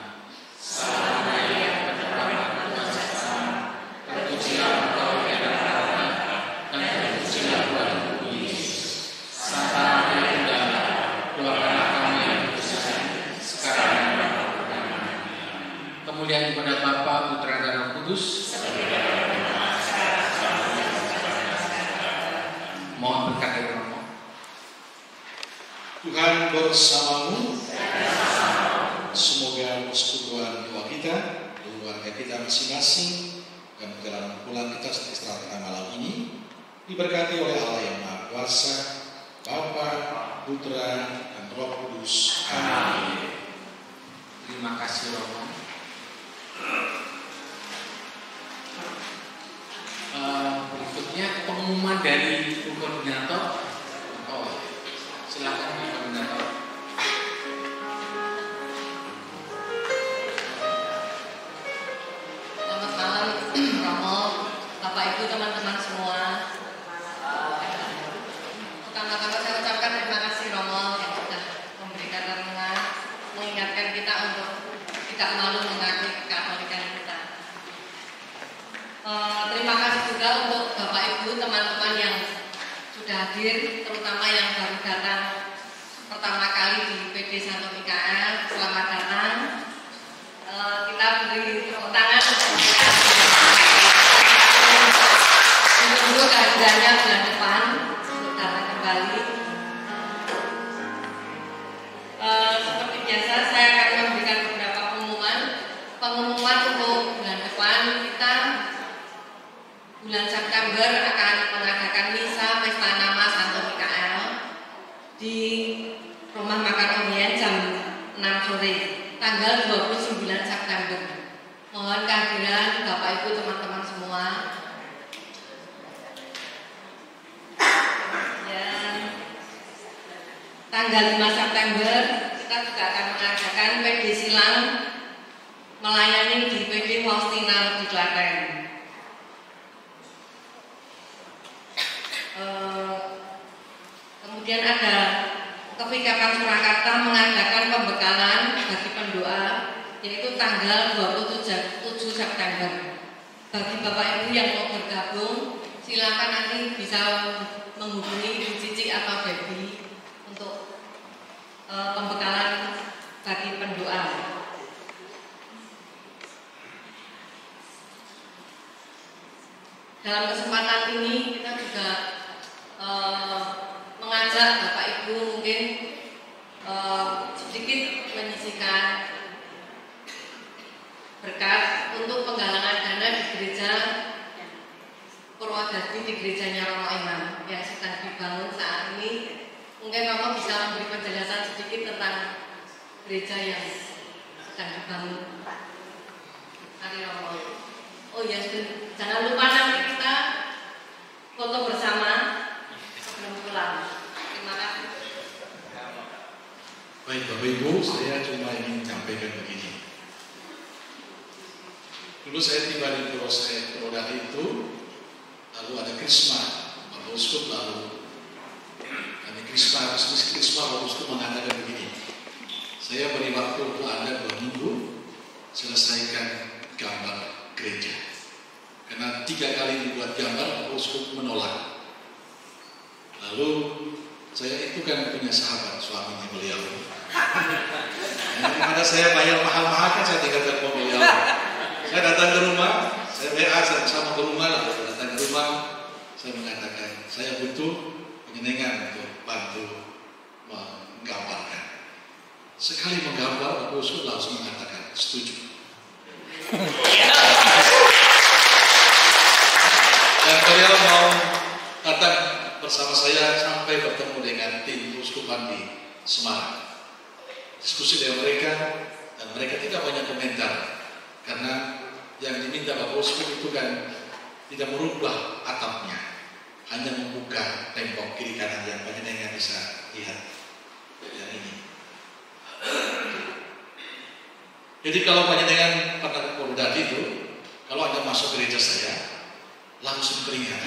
Salam Maria, penuh rahmat Tuhan bersamamu. Terpujilah Engkau di antara perempuan, dan terpujilah buah tubuhmu Yesus. Santa Maria Bunda Allah, doakanlah kami yang berdosa, sekarang dan pada waktu kami. Kemuliaan kepada Bapa, Putra, dan Roh Kudus. Mohon berkat dari Romo. Tuhan bersamamu. Semoga persekutuan doa kita, keluarga kita masing-masing, dan perjalanan pulang kita setelah kita malam ini diberkati oleh Allah yang Maha Kuasa, Bapa, Putra, dan Roh Kudus. Amin. Terima kasih Romo. Berikutnya pengumuman dari Bu Koordinator. Oh, silakan Bu Koordinator. Selamat malam Romo, Bapak Ibu, teman-teman semua. Pertama-tama saya ucapkan terima kasih Romo yang sudah memberikan renungan, mengingatkan kita untuk tidak malu mengakui kekatolikan kita. Terima kasih juga untuk Bapak Ibu, teman-teman yang sudah hadir, terutama yang baru datang pertama kali di PD Santo Mikael. Selamat datang. Kita beri tepuk tangan untuk dulu kehadirannya bulan depan untuk datang kembali. Seperti biasa saya akan memberikan beberapa pengumuman untuk bulan depan. Kita bulan September akan mengadakan misa pesta nama Santo Mikael di Rumah Makan Orient jam 6 sore tanggal 29 September. Mohon kehadiran Bapak Ibu, teman-teman semua. Ya, tanggal 5 September kita juga akan mengadakan PD Silang melayani di PD Faustina di Klaten. Kemudian ada Kepikapan Surakarta mengadakan pembekalan bagi pendoa yaitu tanggal 27 September. Bagi Bapak Ibu yang mau bergabung, silakan nanti bisa menghubungi Ibu Cici atau Debbie untuk pembekalan bagi pendoa. Dalam kesempatan ini kita juga mengajak Bapak Ibu mungkin sedikit menyisihkan berkat untuk penggalangan dana di gereja Purwodadi, di gerejanya Romo Imam yang sedang dibangun saat ini. Mungkin Romo bisa memberi penjelasan sedikit tentang gereja yang sedang dibangun. Mari Romo. Oh ya, jangan lupa nanti kita foto bersama sebelum pulang. Terima kasih. Baik Bapak Ibu, saya cuma ingin menyampaikan begini. Dulu saya tiba di Purwodadi itu, lalu ada krisma, Bapak Uskup, lalu kami krisma Bapak Uskup mengatakan begini. Saya beri waktu untuk Anda 2 minggu selesaikan gambar gereja. Karena 3 kali dibuat gambar, Bapak Uskup menolak. Lalu saya itu kan punya sahabat, suaminya beliau. Daripada saya bayar mahal-mahal kan saya tinggalkan beliau. Saya datang ke rumah, saya WA sama ke rumah, lalu datang ke rumah, saya mengatakan saya butuh penyenengan untuk bantu menggambarkan. Sekali menggambar, Bapak Uskup langsung mengatakan setuju. Dan beliau mau datang bersama saya sampai bertemu dengan tim Uskupan di Semarang. Diskusi dengan mereka, dan mereka tidak banyak komentar karena yang diminta Bapak Uskup itu kan tidak merubah atapnya, hanya membuka tembok kiri kanan yang banyak yang bisa lihat yang ini. Jadi kalau banyak dengan pada Purwodadi itu, kalau Anda masuk gereja saya langsung keringat.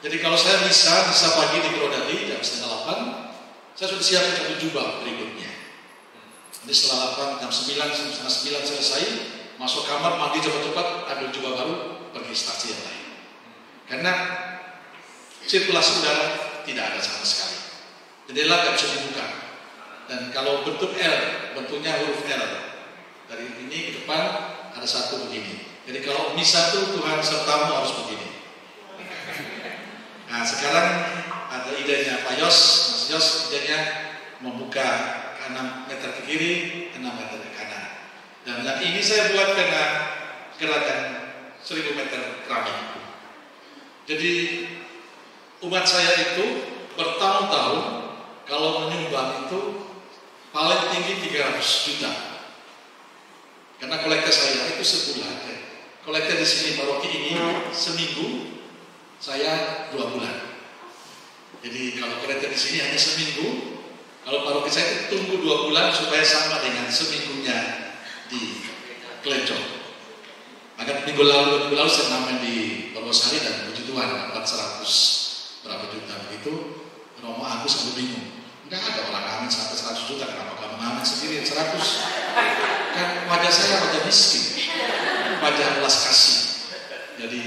Jadi kalau saya bisa pagi di Purwodadi jam 7:30, saya sudah siapkan satu jubah berikutnya. Nanti setelah 8, jam 9, setengah 9 selesai, masuk kamar, mandi cepat-cepat, ambil jubah baru, pergi stasi yang lain. Karena sirkulasi udara tidak ada sama sekali. Jendela tidak bisa dibuka. Dan kalau bentuk L, bentuknya huruf L. Dari ini ke depan ada satu begini. Jadi kalau misa itu Tuhan sertamu harus begini. Nah sekarang ada idenya Pak Yos, Mas Yos idenya membuka 6 meter ke kiri, 6 meter ke kanan. Dan yang ini saya buat karena gerakan 1000 meter keramik. Jadi umat saya itu bertahun-tahun kalau menyumbang itu paling tinggi 300 juta. Karena kolektor saya itu sebulan. Kolektor di sini paroki ini seminggu, saya 2 bulan. Jadi kalau kolektor di sini hanya seminggu, kalau paroki saya itu tunggu 2 bulan supaya sama dengan seminggunya di Klencong. Maka minggu lalu saya ngamen di Purwosari dan puji Tuhan dapat 100 berapa juta begitu. Romo Agus sampai bingung. Enggak ada orang ngamen sampai 100 juta, kenapa kamu ngamen sendiri 100? Kan wajah saya wajah miskin, wajah belas kasih. Jadi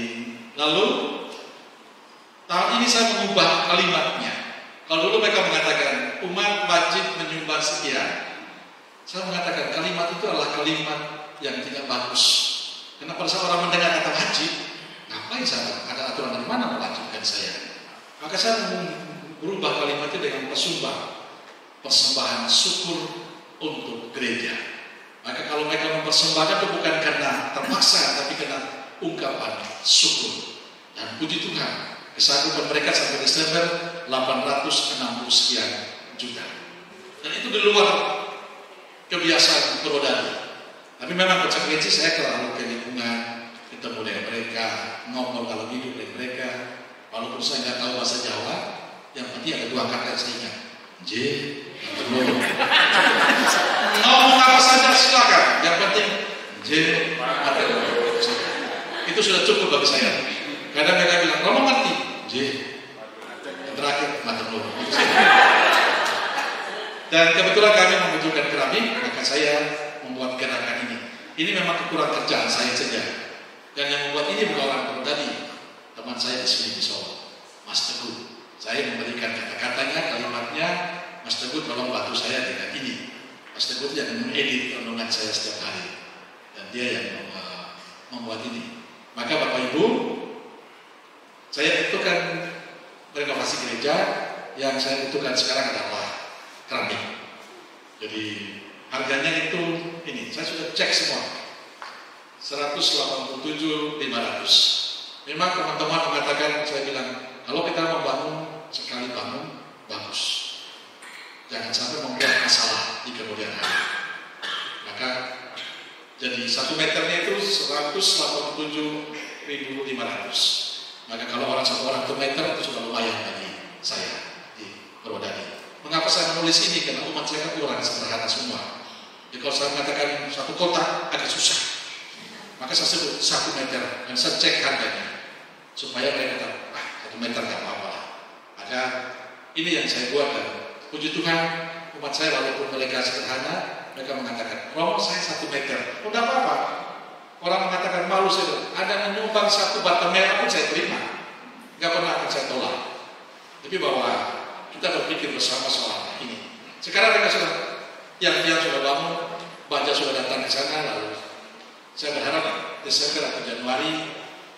lalu tahun ini saya mengubah kalimatnya. Kalau dulu mereka mengatakan umat wajib menyumbang sekian, saya mengatakan kalimat itu adalah kalimat yang tidak bagus. Karena pada saat orang mendengar kata wajib, ngapain saya ada aturan dari mana mewajibkan saya? Maka saya berubah kalimat itu dengan persembahan syukur untuk gereja. Maka kalau mereka mempersembahkan itu bukan karena terpaksa, tapi karena ungkapan syukur. Dan puji Tuhan, kesanggupan mereka sampai Desember 860 sekian juta. Dan itu di luar kebiasaan Purwodadi. Tapi memang konsekuensi saya terlalu ke lingkungan, ketemu dengan mereka, ngobrol kalau hidup dengan mereka. Walaupun saya nggak tahu bahasa Jawa, yang penting ada 2 kata yang saya ingat. J, belum. Ngomong apa saja silakan. Yang penting J, belum. Itu sudah cukup bagi saya. Kadang mereka bilang, kamu ngerti? J, yang terakhir belum. Dan kebetulan kami membutuhkan keramik, maka saya membuat gerakan ini. Ini memang kekurangan kerjaan saya saja. Dan yang membuat ini bukan orang Purwodadi, teman saya di sini di Solo, Mas Teguh. Saya memberikan kata-katanya, kalimatnya, Mas Teguh tolong bantu saya dengan ini. Mas Teguh yang mengedit renungan saya setiap hari, dan dia yang membuat ini. Maka Bapak Ibu, saya butuhkan renovasi gereja. Yang saya butuhkan sekarang adalah keramik. Jadi harganya itu ini, saya sudah cek semua 187.500. Memang teman-teman mengatakan, saya bilang kalau kita membangun sekali bangun bagus, jangan sampai membuat masalah di kemudian hari. Maka jadi 1 meternya itu 187.500. Maka kalau orang 1 orang 1 meter itu sudah lumayan bagi saya di Purwodadi. Mengapa saya menulis ini? Karena umat saya kan orang sederhana semua. Jadi kalau saya mengatakan 1 kotak agak susah, maka saya sebut 1 meter dan saya cek harganya supaya mereka tahu 1 meter nggak apa-apa. Maka ini yang saya buat, dan puji Tuhan umat saya walaupun mereka sederhana, mereka mengatakan, Romo saya 1 meter, udah apa-apa. Orang mengatakan malu, saya ada menyumbang 1 batang merah pun saya terima, nggak pernah akan saya tolak. Tapi bahwa kita berpikir bersama soal ini. Sekarang mereka sudah yang sudah bangun, baja sudah datang ke sana. Lalu saya berharap Desember atau Januari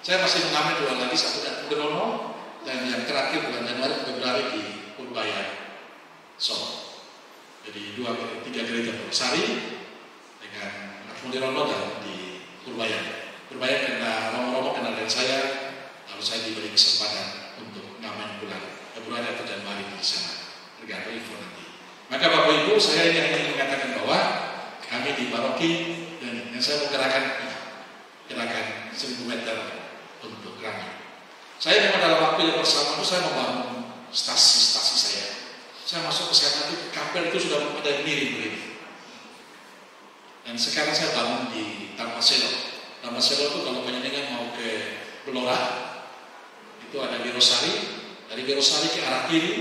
saya masih mengamen 2 lagi, 1 di Purwono, dan yang terakhir bulan Januari Februari di Purbaya Solo. Jadi 3 gereja Purwosari dengan Purwono dan di Purbaya. Purbaya karena Romo kenal dengan saya, lalu saya diberi kesempatan untuk ngamen bulan Februari atau Januari di sana, tergantung info nanti. Maka Bapak Ibu, saya ini ingin mengatakan bahwa kami di paroki dan yang saya mau gerakan 1000 meter untuk keramik. Saya memang dalam waktu yang bersama itu saya membangun stasi-stasi saya. Saya masuk ke sana itu kapel itu sudah ada yang mirip-mirip. Dan sekarang saya bangun di Tamaselo. Tamaselo itu kalau penyanyian mau ke Belora, itu ada Wirosari. Dari Wirosari ke arah kiri,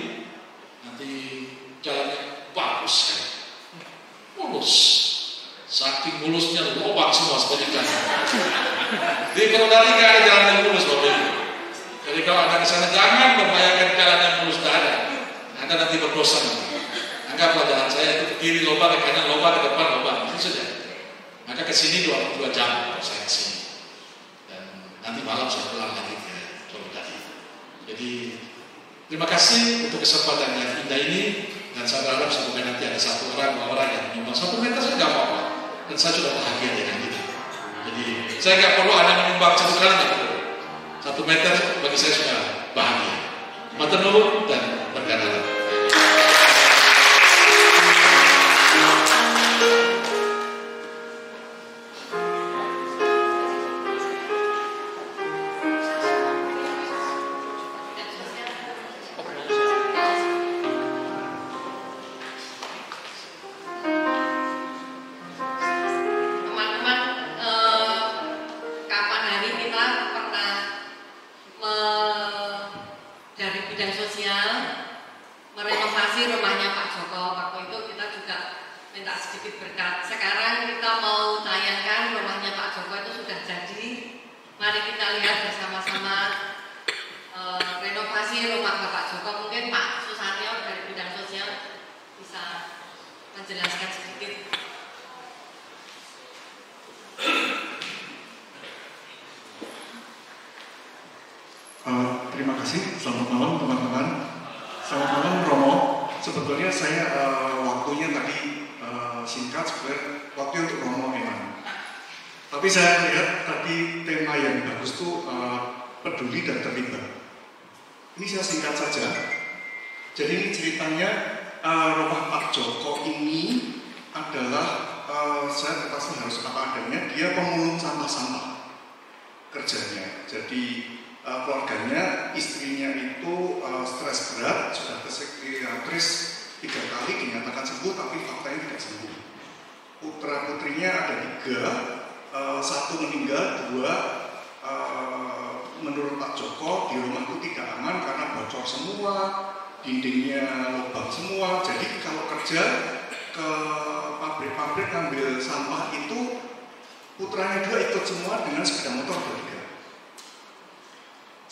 nanti jalannya bagus sekali, mulus. Saking mulusnya lubang semua seperti jalan. Jadi kalau dari nggak ada jalan yang mulus, Bapak Ibu. Jadi kalau Anda ke sana jangan membayangkan jalan yang mulus, tidak ada. Anda nanti berdosa nanti. Anggaplah jalan saya itu ke kiri lubang, ke kanan lubang, ke depan lubang, itu saja. Maka ke sini 2 jam saya ke sini. Dan nanti malam saya pulang lagi ke Purwodadi. Jadi terima kasih untuk kesempatan yang indah ini. Dan saya berharap semoga nanti ada 1 orang, 2 orang yang menyumbang 1 meter saja nggak apa-apa. Dan saya sudah bahagia dengan itu. Jadi saya nggak perlu ada menyumbang 1 kali, nggak perlu. 1 meter bagi saya sudah bahagia. Matur nuwun dan berkenan. Terima kasih, selamat malam teman-teman. Selamat malam Romo. Sebetulnya saya waktunya tadi singkat, sebenarnya waktu untuk Romo memang. Tapi saya lihat tadi tema yang bagus tuh peduli dan terlibat. Ini saya singkat saja. Jadi ini ceritanya rumah Pak Joko ini adalah saya pasti harus apa adanya. Dia pemulung sampah-sampah kerjanya. Jadi keluarganya, istrinya itu stres berat, sudah ke psikiatris 3 kali dinyatakan sembuh, tapi faktanya tidak sembuh. Putra putrinya ada 3, 1 meninggal, 2 menurut Pak Joko di rumahku tidak aman karena bocor semua, dindingnya lubang semua. Jadi kalau kerja ke pabrik-pabrik ngambil sampah itu putranya 2 ikut semua dengan sepeda motor 3.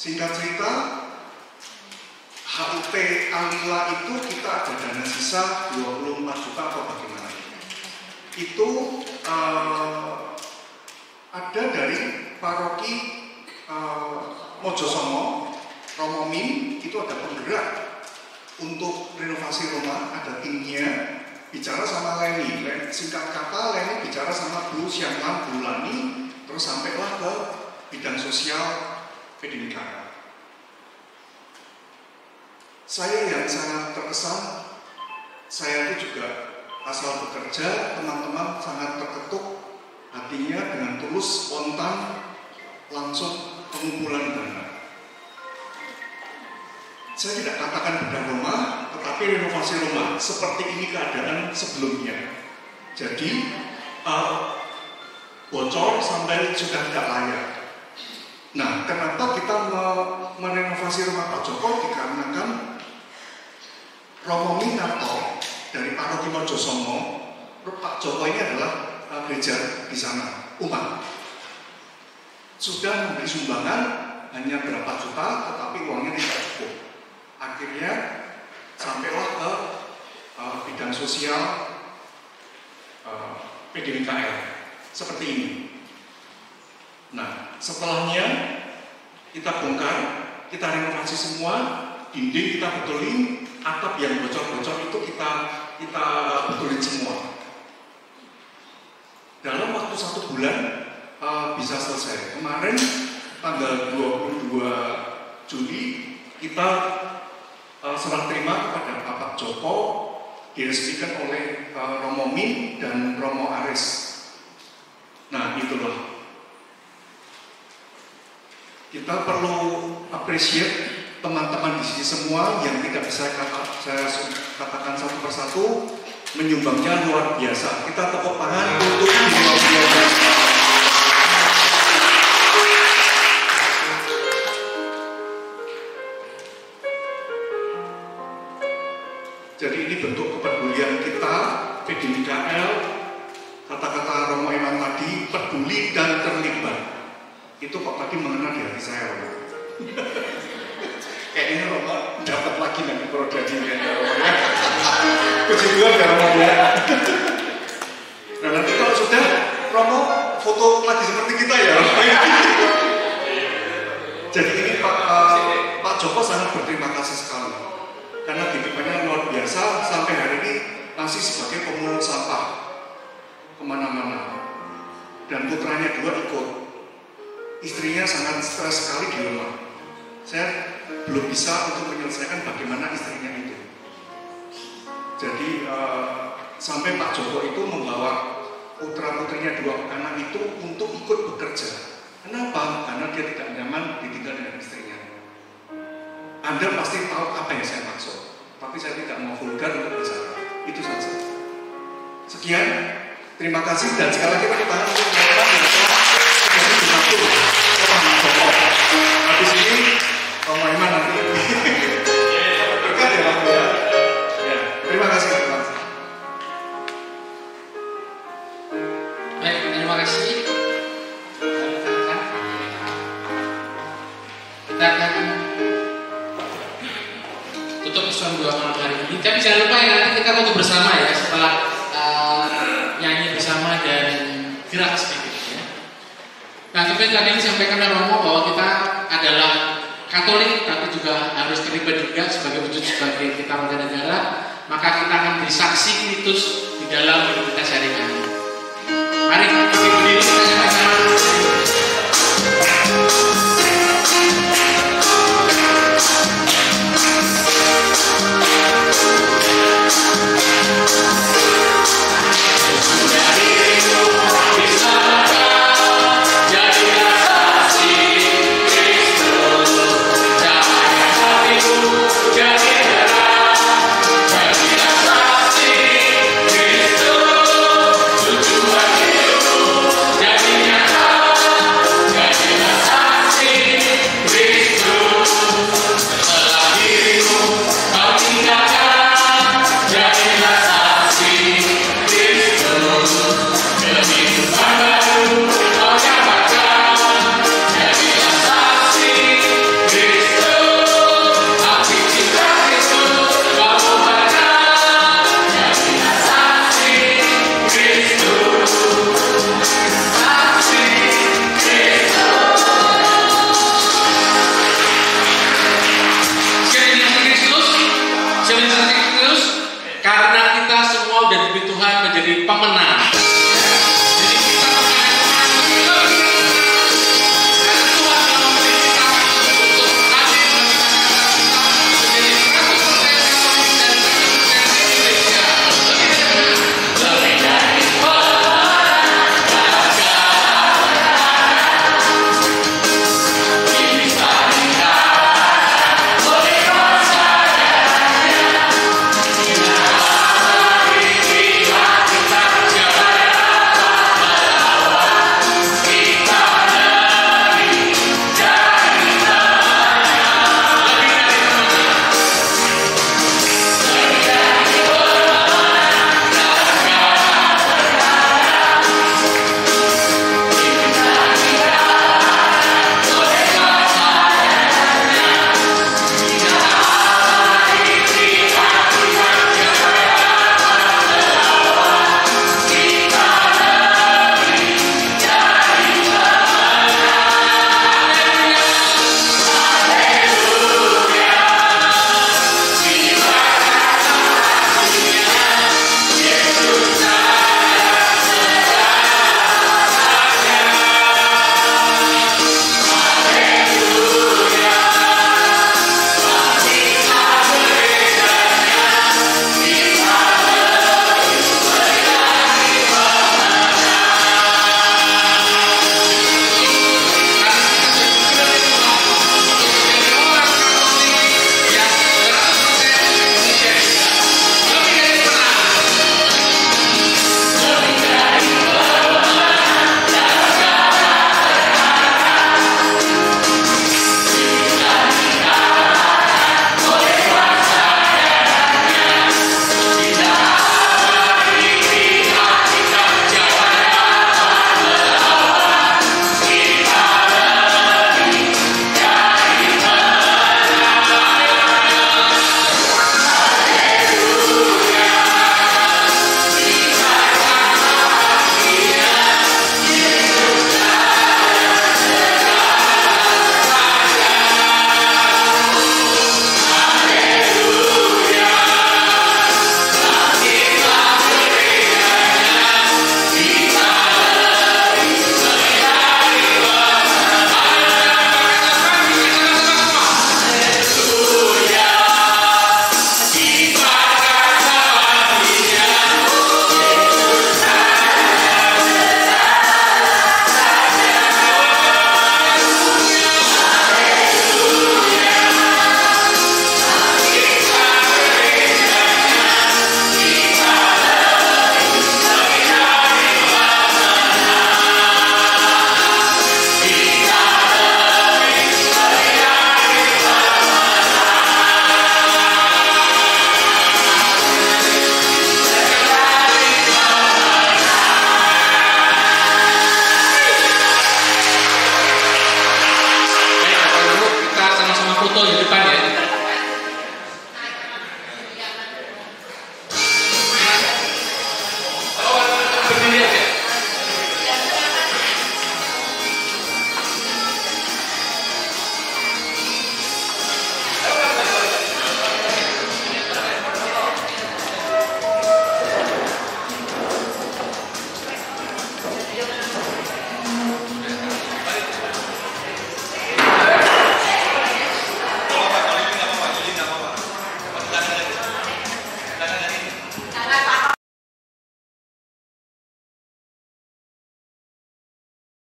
Singkat cerita, HUT Alila itu kita ada dana sisa 24 juta atau bagaimana. Itu ada dari paroki Mojosongo, Romo Min, itu ada penggerak untuk renovasi rumah, ada timnya, bicara sama Leni. Singkat kata, Leni bicara sama Bu Syamlan Bulani, terus sampailah ke bidang sosial PDMK. Saya yang sangat terkesan, saya itu juga asal bekerja, teman-teman sangat terketuk hatinya dengan tulus, spontan, langsung pengumpulan dana. Saya tidak katakan bedah rumah, tetapi renovasi rumah. Seperti ini keadaan sebelumnya. Jadi bocor sampai sudah tidak layak. Nah, kenapa kita merenovasi rumah Pak Joko? Dikarenakan Romo Minato dari paroki Mojosongo, Pak Joko ini adalah gereja di sana, umat. Sudah memberi sumbangan hanya berapa juta, tetapi uangnya tidak cukup. Akhirnya sampailah ke bidang sosial PDMKL seperti ini. Nah, setelahnya kita bongkar, kita renovasi semua, dinding kita betulin, atap yang bocor-bocor itu kita betulin semua. Dalam waktu 1 bulan bisa selesai. Kemarin tanggal 22 Juli kita serah terima kepada Bapak Joko, diresmikan oleh Romo Min dan Romo Aris. Nah, itulah. Kita perlu appreciate teman-teman di sini semua yang tidak bisa saya katakan satu persatu, menyumbangnya luar biasa. Kita tepuk tangan untuk beliau-beliau. Jadi ini bentuk kepedulian kita, PDMKL, kata-kata Romo Iman tadi, peduli dan terlibat. Itu kok tadi mengena di hati saya, Romo. Kayaknya Romo dapat lagi nanti prodi kayaknya Romo ya. Puji Tuhan ya Romo ya. Nah nanti kalau sudah Romo foto lagi seperti kita ya Romo. Jadi ini Pak Joko sangat berterima kasih sekali karena titipannya luar biasa sampai masih sebagai pemungut sampah kemana-mana. Dan putranya 2 ikut. Istrinya sangat stres sekali di rumah. Saya belum bisa untuk menyelesaikan bagaimana istrinya itu. Jadi sampai Pak Joko itu membawa putra-putrinya 2 anak itu untuk ikut bekerja. Kenapa? Karena dia tidak nyaman ditinggal dengan istrinya. Anda pasti tahu apa yang saya maksud, tapi saya tidak mau vulgar untuk bicara. Itu saja. Sekian, terima kasih dan sekali lagi tepuk tangan untuk teman-teman yang telah menjadi pengatur Pak Joko. Habis ini Pak Iman nanti berkah ya Pak ya. Ya, terima kasih. Baik, terima kasih. Kita akan tutup Islam 2 malam hari ini. Tapi jangan lupa ya, nanti kita foto bersama ya setelah nyanyi bersama dan gerak sedikit ya. Nah, seperti tadi disampaikan oleh Romo bahwa kita adalah Katolik, tapi juga harus terlibat juga sebagai wujud sebagai kita warga negara. Maka kita akan beri saksi Kristus di dalam hidup kita sehari-hari. Mari kita berdiri sama-sama. Karena kita semua udah diberi Tuhan menjadi pemenang.